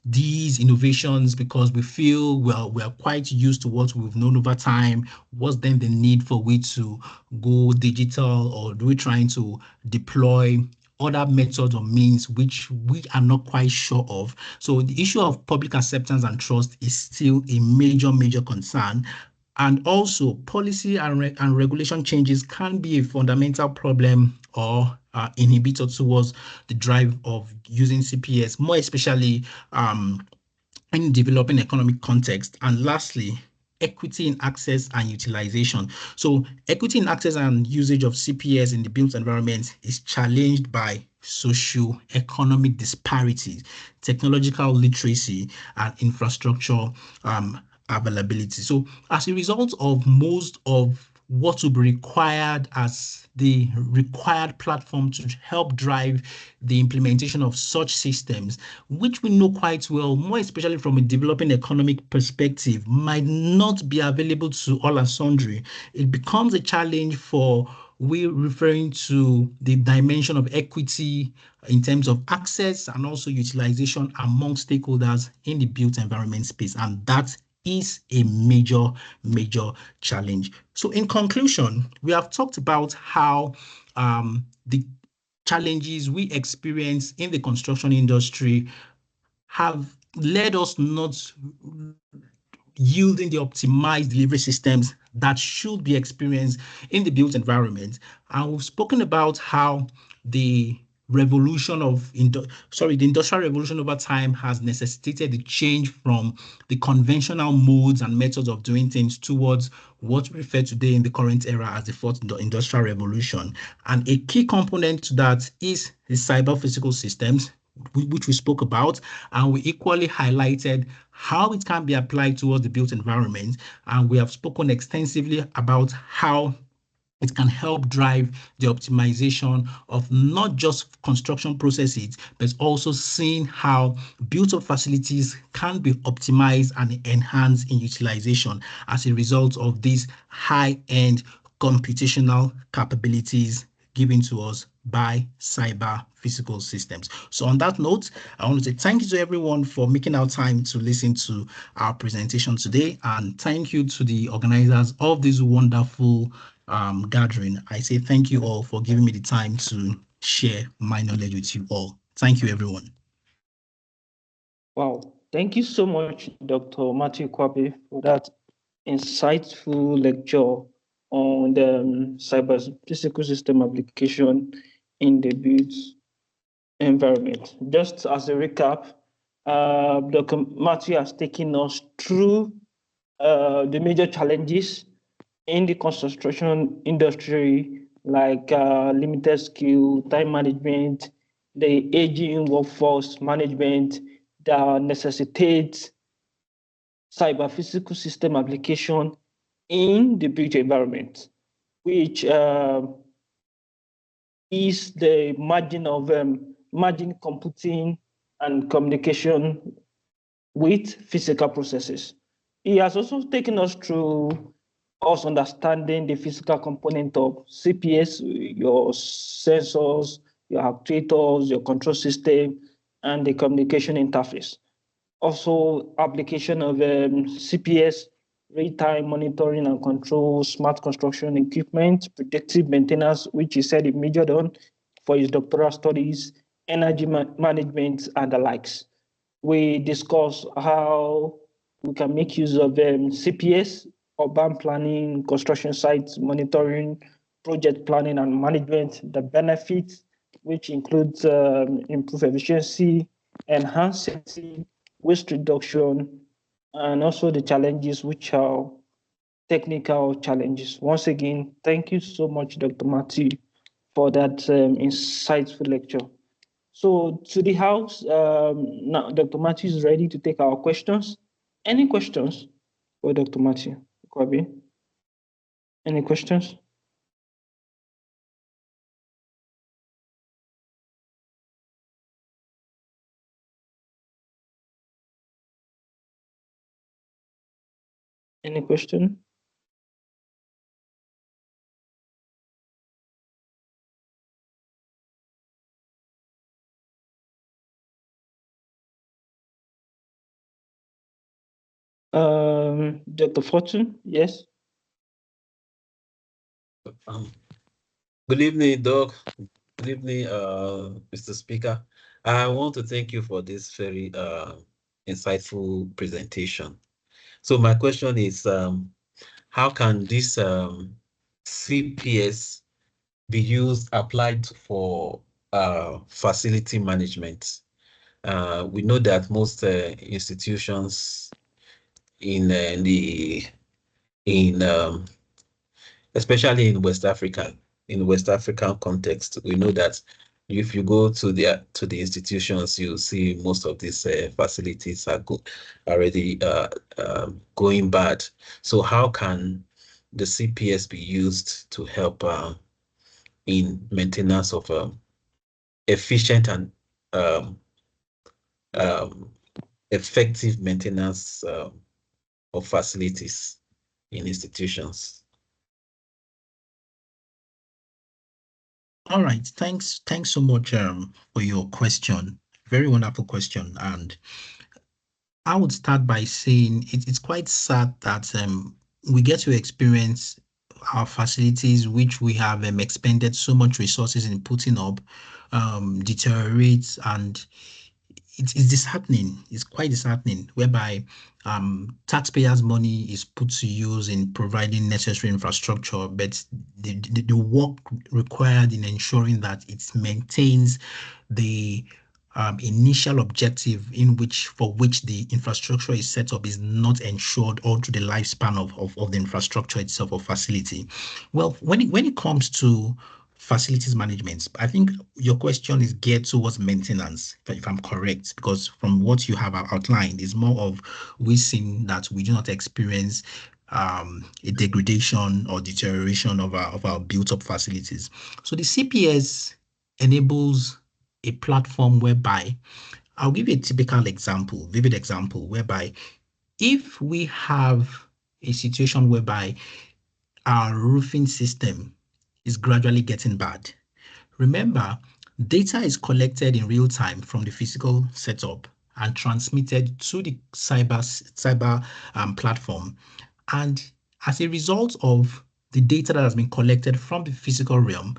these innovations because we feel, well, we are quite used to what we've known over time. What's then the need for we to go digital, or do we trying to deploy other methods or means which we are not quite sure of? So the issue of public acceptance and trust is still a major concern. And also policy and regulation changes can be a fundamental problem or inhibitor towards the drive of using CPS, more especially in developing economic context. And lastly, equity in access and utilization. So equity in access and usage of CPS in the built environment is challenged by socio-economic disparities, technological literacy, and infrastructure availability. So as a result of most of what will be required as the required platform to help drive the implementation of such systems, which we know quite well, more especially from a developing economic perspective, might not be available to all and sundry, it becomes a challenge for we're referring to the dimension of equity in terms of access and also utilization among stakeholders in the built environment space. And that is a major challenge. So in conclusion, we have talked about how the challenges we experience in the construction industry have led us not yielding the optimized delivery systems that should be experienced in the built environment. And we've spoken about how the revolution of the industrial revolution over time has necessitated the change from the conventional modes and methods of doing things towards what we refer today in the current era as the fourth industrial revolution. And a key component to that is the cyber physical systems, which we spoke about, and we equally highlighted how it can be applied towards the built environment. And we have spoken extensively about how it can help drive the optimization of not just construction processes, but also seeing how built-up facilities can be optimized and enhanced in utilization as a result of these high-end computational capabilities given to us by cyber physical systems. So on that note, I want to say thank you to everyone for making our time to listen to our presentation today, and thank you to the organizers of this wonderful gathering. I say thank you all for giving me the time to share my knowledge with you all. Thank you, everyone. Wow, thank you so much, Dr. Matthew Ikwabe, for that insightful lecture on the cyber physical system application in the built environment. Just as a recap, Dr. Matthew has taken us through the major challenges in the construction industry, like limited skill, time management, the aging workforce management that necessitates cyber physical system application in the built environment, which is the margin of margin computing and communication with physical processes. He has also taken us through us understanding the physical component of CPS, your sensors, your actuators, your control system, and the communication interface. Also, application of CPS, real-time monitoring and control, smart construction equipment, predictive maintenance, which he said he majored on for his doctoral studies, energy management, and the likes. We discuss how we can make use of CPS, urban planning, construction sites monitoring, project planning and management, the benefits, which includes improved efficiency, enhanced safety, waste reduction, and also the challenges, which are technical challenges. Once again, thank you so much, Dr. Matthew, for that insightful lecture. So to the house, now Dr. Matthew is ready to take our questions. Any questions for Dr. Matthew Ikwabe? Any questions? Any question? Dr. Fortune, yes. Good evening, Doc. Good evening, Mr. Speaker. I want to thank you for this very insightful presentation. So my question is, how can this CPS be used, applied for facility management? We know that most institutions especially in West Africa, in West African context, we know that if you go to the institutions, you see most of these facilities are already going bad. So how can the CPS be used to help in maintenance of efficient and effective maintenance of facilities in institutions? All right, thanks so much for your question. Very wonderful question. And I would start by saying it's quite sad that we get to experience our facilities, which we have expended so much resources in putting up, deteriorates, and it's disheartening. It's quite disheartening, whereby taxpayers' money is put to use in providing necessary infrastructure, but the work required in ensuring that it maintains the initial objective for which the infrastructure is set up is not ensured all through the lifespan of the infrastructure itself or facility. Well, when it comes to facilities management, I think your question is geared towards maintenance, if I'm correct, because from what you have outlined is more of we seeing that we do not experience a degradation or deterioration of our built-up facilities. So the CPS enables a platform whereby, I'll give you a typical example, vivid example, whereby if we have a situation whereby our roofing system is gradually getting bad, remember, data is collected in real time from the physical setup and transmitted to the cyber platform. And as a result of the data that has been collected from the physical realm,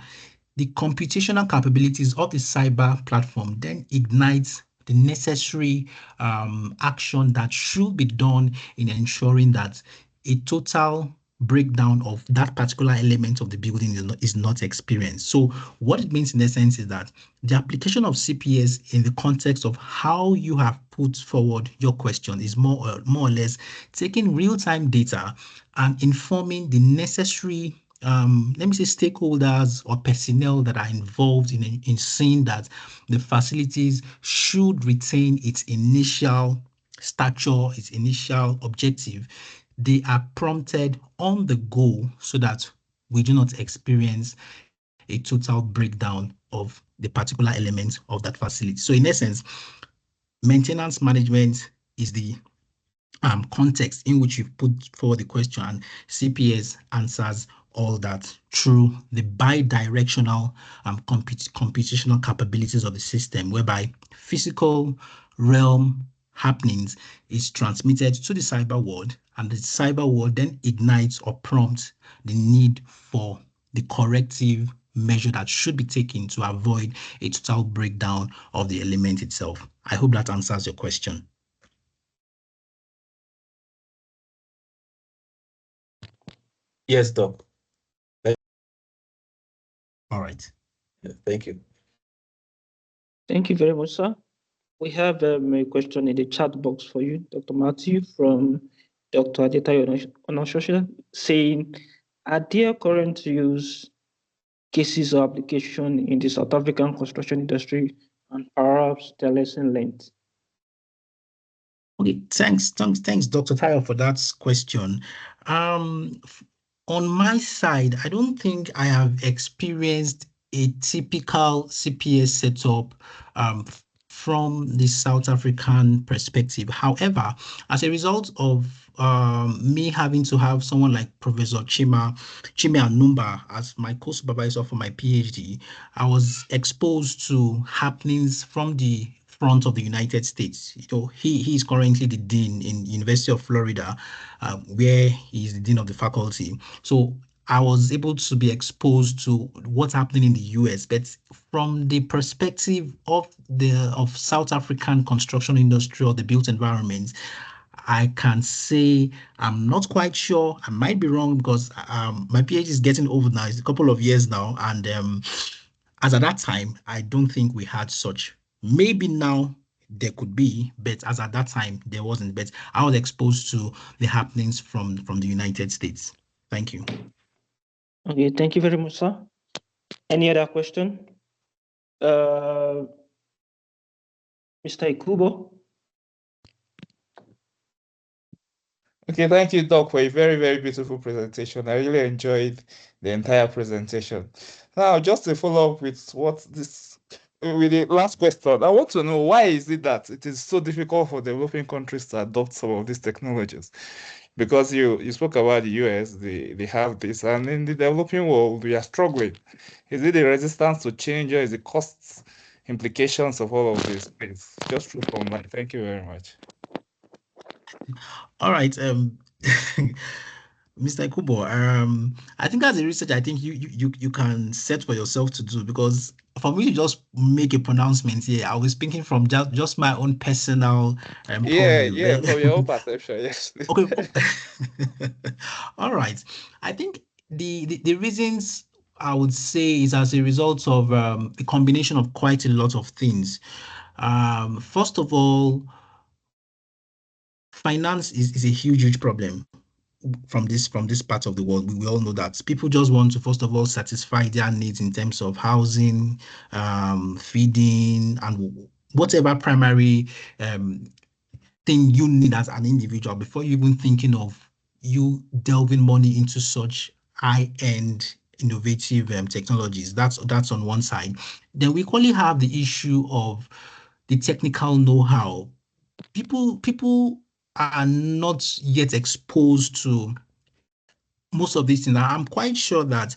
the computational capabilities of the cyber platform then ignites the necessary action that should be done in ensuring that a total breakdown of that particular element of the building is not experienced. So what it means in essence is that the application of CPS in the context of how you have put forward your question is more or less taking real-time data and informing the necessary let me say stakeholders or personnel that are involved in seeing that the facilities should retain its initial stature, its initial objective. They are prompted on the go so that we do not experience a total breakdown of the particular element of that facility. So in essence, maintenance management is the context in which you've put forward the question, and CPS answers all that through the bi-directional computational capabilities of the system, whereby physical realm happenings is transmitted to the cyber world, and the cyber world then ignites or prompts the need for the corrective measure that should be taken to avoid a total breakdown of the element itself. I hope that answers your question. Yes, Doc. All right. Yeah, thank you. Thank you very much, sir. We have a question in the chat box for you, Dr. Matthew, from Dr. Adetayo Onoshosha, saying, are there current use cases or application in the South African construction industry, and perhaps the lesson learned? Okay, thanks, Dr. Tayo, for that question. On my side, I don't think I have experienced a typical CPS setup from the South African perspective. However, as a result of me having to have someone like Professor Chime Anumba as my co-supervisor for my PhD, I was exposed to happenings from the front of the United States. He is currently the dean in University of Florida, where he is the dean of the faculty. So I was able to be exposed to what's happening in the US, but from the perspective of South African construction industry or the built environment, I can say I'm not quite sure. I might be wrong because my PhD is getting over now. It's a couple of years now, and as at that time, I don't think we had such. Maybe now there could be, but as at that time, there wasn't. But I was exposed to the happenings from the United States. Thank you. Okay, thank you very much, sir. Any other question? Mr. Ikubo? Okay, thank you, Doc, for a very, very beautiful presentation. I really enjoyed the entire presentation. Now, just to follow up with with the last question, I want to know, why is it that it is so difficult for developing countries to adopt some of these technologies? Because you spoke about the US, they have this, and in the developing world, we are struggling. Is it the resistance to change, or is it costs implications of all of this? Please, just through from mind. Thank you very much. All right. Mr. Kubo, I think as a research, I think you can set for yourself to do, because for me to just make a pronouncement here, I was speaking from just my own personal Yeah, purview. from your own perception, yes. Okay. All right. I think the reasons I would say is as a result of the combination of quite a lot of things. First of all, finance is a huge problem from this part of the world. We all know that people just want to first of all satisfy their needs in terms of housing, feeding, and whatever primary thing you need as an individual before you even thinking of you delving money into such high-end innovative technologies. That's on one side. Then we equally have the issue of the technical know-how. People are not yet exposed to most of these things. I'm quite sure that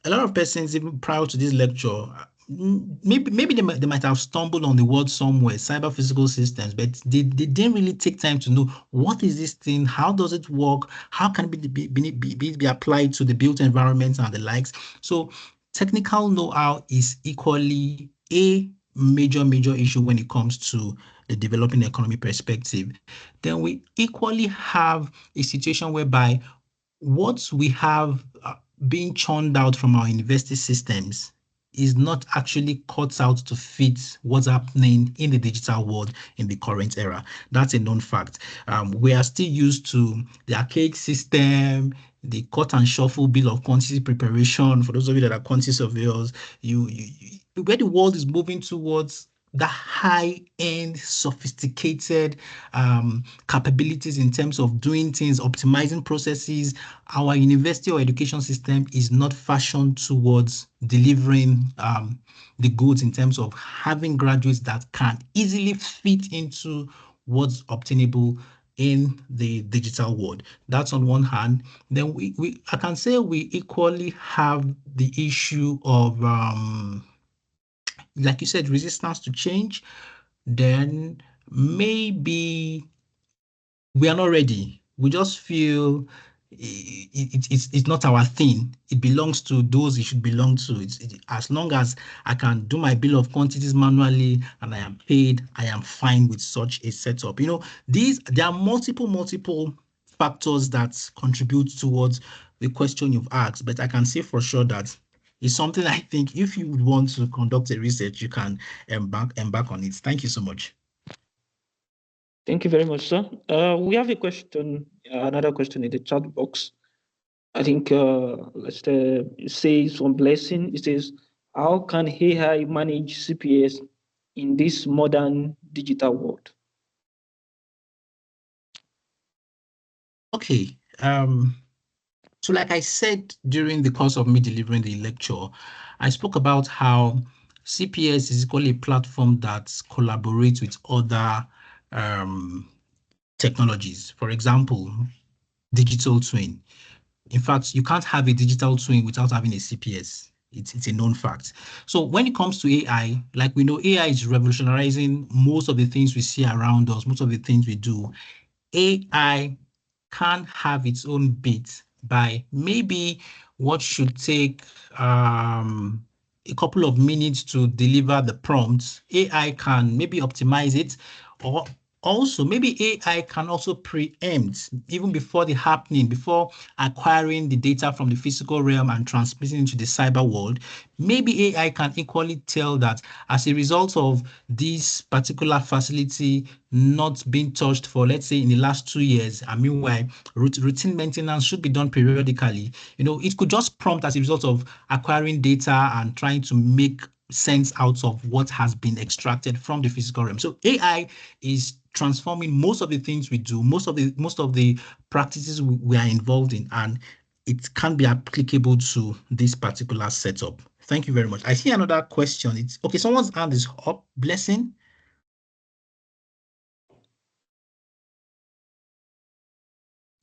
a lot of persons, even prior to this lecture, maybe they might have stumbled on the word somewhere, cyber physical systems, but they didn't really take time to know what is this thing, how does it work, how can it be applied to the built environments and the likes. So technical know-how is equally a major issue when it comes to the developing economy perspective. Then we equally have a situation whereby what we have being churned out from our university systems is not actually cut out to fit what's happening in the digital world in the current era. That's a known fact. We are still used to the archaic system, the cut and shuffle bill of quantity preparation. For those of you that are quantity surveyors, where the world is moving towards the high-end, sophisticated capabilities in terms of doing things, optimizing processes. Our university or education system is not fashioned towards delivering the goods in terms of having graduates that can easily fit into what's obtainable in the digital world. That's on one hand. Then I can say we equally have the issue of like you said, resistance to change. Then maybe we are not ready. We just feel it's not our thing. It belongs to those it should belong to. As long as I can do my bill of quantities manually and I am paid, I am fine with such a setup. There are multiple factors that contribute towards the question you've asked, but I can say for sure that it's something I think if you would want to conduct a research, you can embark on it. Thank you so much. Thank you very much, sir. We have a question, another question in the chat box. I think let's say some blessing. It says, how can AI manage CPS in this modern digital world? Okay. So like I said during the course of me delivering the lecture, I spoke about how CPS is equally a platform that collaborates with other technologies. For example, digital twin. In fact, you can't have a digital twin without having a CPS. It's a known fact. So when it comes to AI, like we know, AI is revolutionizing most of the things we see around us, most of the things we do. AI can have its own bit by maybe what should take a couple of minutes to deliver the prompts. AI can maybe optimize it, or also maybe AI can also preempt even before the happening, before acquiring the data from the physical realm and transmitting into the cyber world. Maybe AI can equally tell that as a result of this particular facility not being touched for, let's say, in the last 2 years, and meanwhile, routine maintenance should be done periodically. It could just prompt as a result of acquiring data and trying to make sense out of what has been extracted from the physical realm. So AI is transforming most of the things we do, most of the practices we are involved in, and it can be applicable to this particular setup. Thank you very much. I see another question. It's okay. Someone's hand is up. Blessing.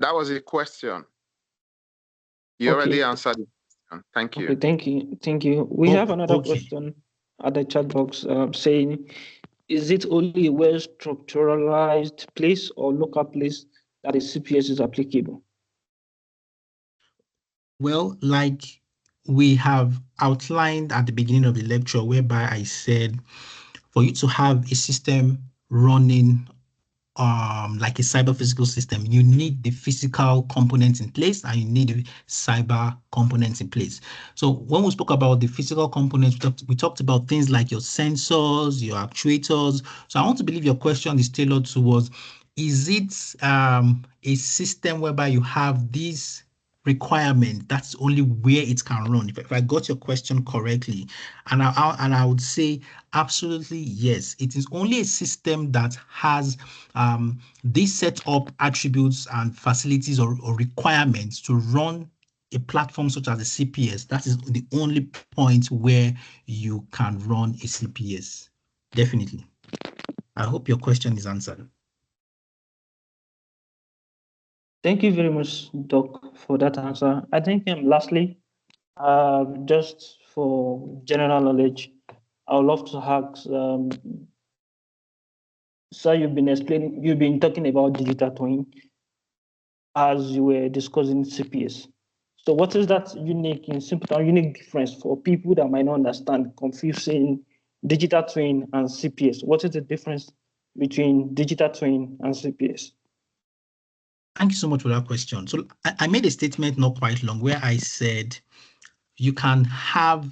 That was a question. You already answered it. Thank you. Okay, thank you. We have another question at the chat box saying, is it only a well-structuralized place or local place that the CPS is applicable? Well, like we have outlined at the beginning of the lecture, whereby I said for you to have a system running like a cyber physical system, you need the physical components in place and you need the cyber components in place. So when we spoke about the physical components, we talked about things like your sensors, your actuators. So I want to believe your question is tailored towards, is it a system whereby you have these requirement, that's only where it can run? If I got your question correctly, and I would say absolutely yes. It is only a system that has these set up attributes and facilities or requirements to run a platform such as a CPS. That is the only point where you can run a CPS. Definitely. I hope your question is answered. Thank you very much, Doc, for that answer. I think lastly, just for general knowledge, I would love to ask, sir, you've been talking about digital twin as you were discussing CPS. So what is that unique difference for people that might not understand, confusing digital twin and CPS? What is the difference between digital twin and CPS? Thank you so much for that question. So I made a statement not quite long where I said you can have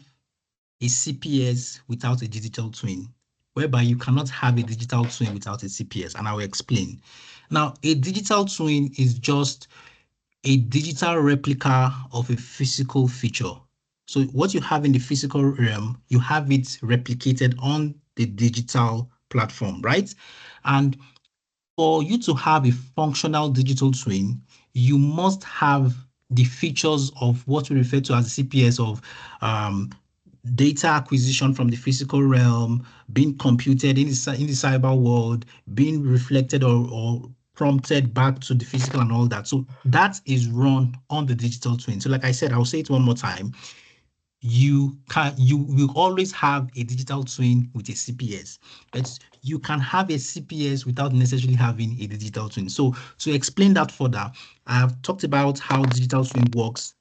a CPS without a digital twin, whereby you cannot have a digital twin without a CPS, and I will explain. Now, a digital twin is just a digital replica of a physical feature. So what you have in the physical realm, you have it replicated on the digital platform, right? And for you to have a functional digital twin, you must have the features of what we refer to as the CPS of data acquisition from the physical realm, being computed in the cyber world, being reflected or prompted back to the physical and all that. So that is run on the digital twin. So like I said, I'll say it one more time. You will always have a digital twin with a CPS, but you can have a CPS without necessarily having a digital twin. So to explain that further, I have talked about how digital twin works.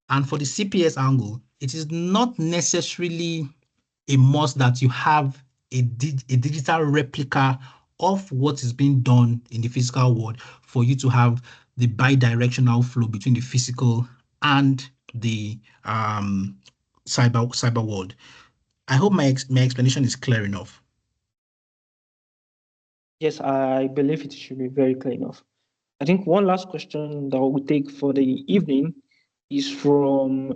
And for the CPS angle, it is not necessarily a must that you have a digital replica of what is being done in the physical world for you to have the bi-directional flow between the physical and the cyber world. I hope my explanation is clear enough. Yes, I believe it should be very clear enough. I think one last question that we'll take for the evening is from,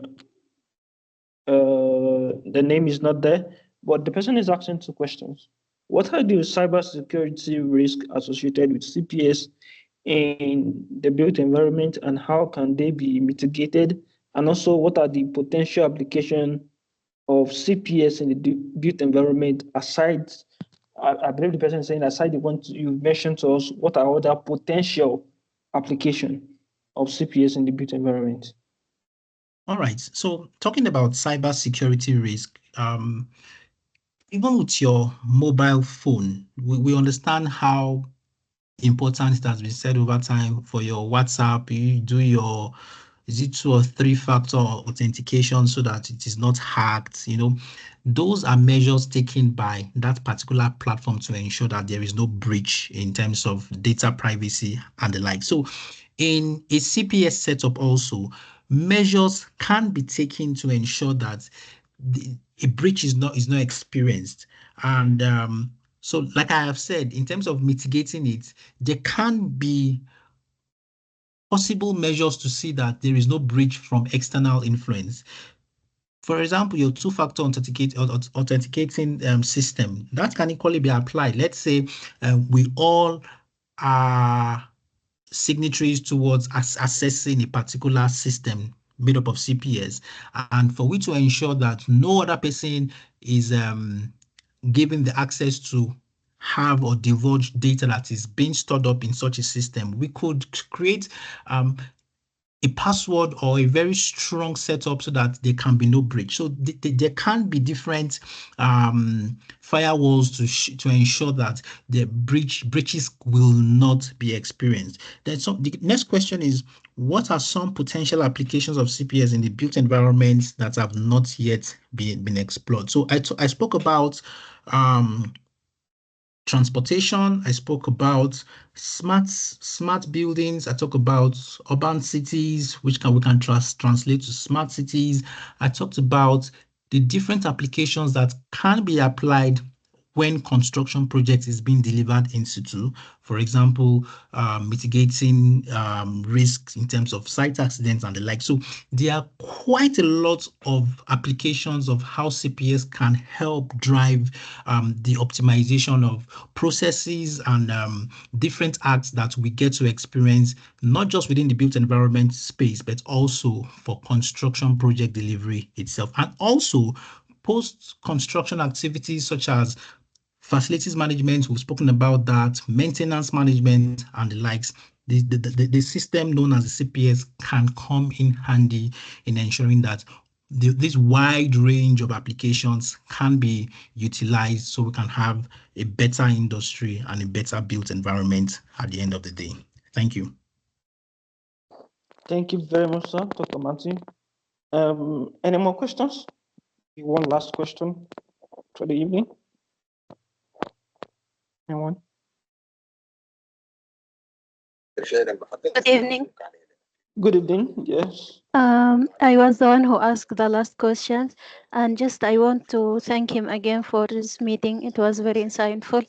the name is not there, but the person is asking two questions. What are the cybersecurity risks associated with CPS in the built environment, and how can they be mitigated? And also, what are the potential application of CPS in the built environment aside? I believe the person is saying aside the ones you mentioned to us, what are other potential application of CPS in the built environment? All right. So talking about cybersecurity risk, even with your mobile phone, we understand how important it has been said over time. For your WhatsApp, you do your, is it 2 or 3 factor authentication so that it is not hacked? Those are measures taken by that particular platform to ensure that there is no breach in terms of data privacy and the like. So in a CPS setup also, measures can be taken to ensure that a breach is not experienced. And so like I have said, in terms of mitigating it, there can be possible measures to see that there is no breach from external influence. For example, your two-factor authenticating system, that can equally be applied. Let's say we all are signatories towards accessing a particular system made up of CPS, and for we to ensure that no other person is given the access to have or divulge data that is being stored up in such a system, we could create a password or a very strong setup so that there can be no breach. So there can be different firewalls to ensure that the breaches will not be experienced. Then the next question is, what are some potential applications of CPS in the built environments that have not yet been explored? So I spoke about transportation. I spoke about smart buildings. I talk about urban cities, which we can translate to smart cities. I talked about the different applications that can be applied when construction project is being delivered in situ. For example, mitigating risks in terms of site accidents and the like. So there are quite a lot of applications of how CPS can help drive the optimization of processes and different acts that we get to experience, not just within the built environment space, but also for construction project delivery itself. And also post-construction activities such as facilities management, we've spoken about that, maintenance management and the likes. The system known as the CPS can come in handy in ensuring that this wide range of applications can be utilized so we can have a better industry and a better built environment at the end of the day. Thank you. Thank you very much, sir, Dr. Martin. Any more questions? One last question for the evening. Anyone? Good evening. Good evening. Yes. I was the one who asked the last questions, and I want to thank him again for this meeting. It was very insightful.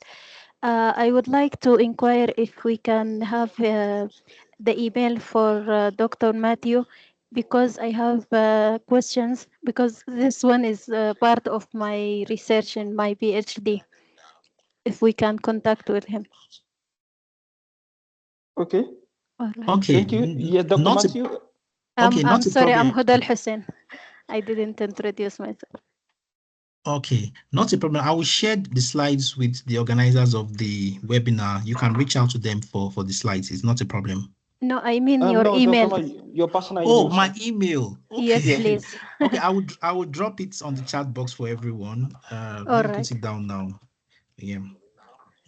I would like to inquire if we can have the email for Dr. Matthew, because I have questions, because this one is part of my research in my PhD. If we can contact with him. Okay. All right. Okay. Thank you. Yeah, Dr. Matthew. Okay, I'm sorry, I'm problem. Huda Hussein. I didn't introduce myself. Okay, not a problem. I will share the slides with the organizers of the webinar. You can reach out to them for the slides. It's not a problem. No, I mean your No, email. Your personal email. Oh, my email. Okay. Yes, please. Okay, I will drop it on the chat box for everyone. Let me put it down now. Yeah.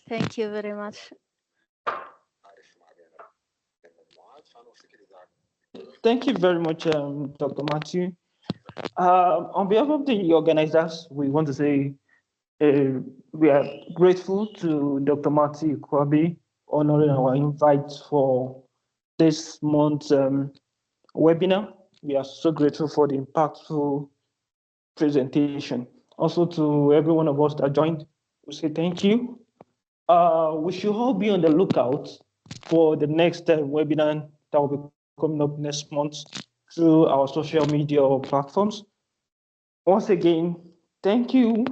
Thank you very much. Thank you very much, Dr. Matthew. On behalf of the organizers, we want to say we are grateful to Dr. Matthew Ikwabi honoring our invite for this month's webinar. We are so grateful for the impactful presentation. Also to every one of us that joined, we say thank you. We should all be on the lookout for the next webinar that will be coming up next month through our social media platforms. Once again, thank you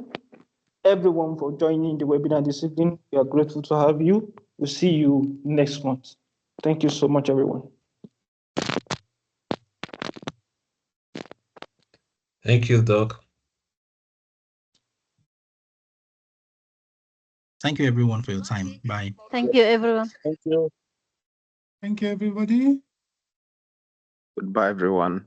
everyone for joining the webinar this evening. We are grateful to have you. We'll see you next month. Thank you so much, everyone. Thank you, Doc. Thank you, everyone, for your time. Bye. Thank you, everyone. Thank you. Thank you, everybody. Goodbye, everyone.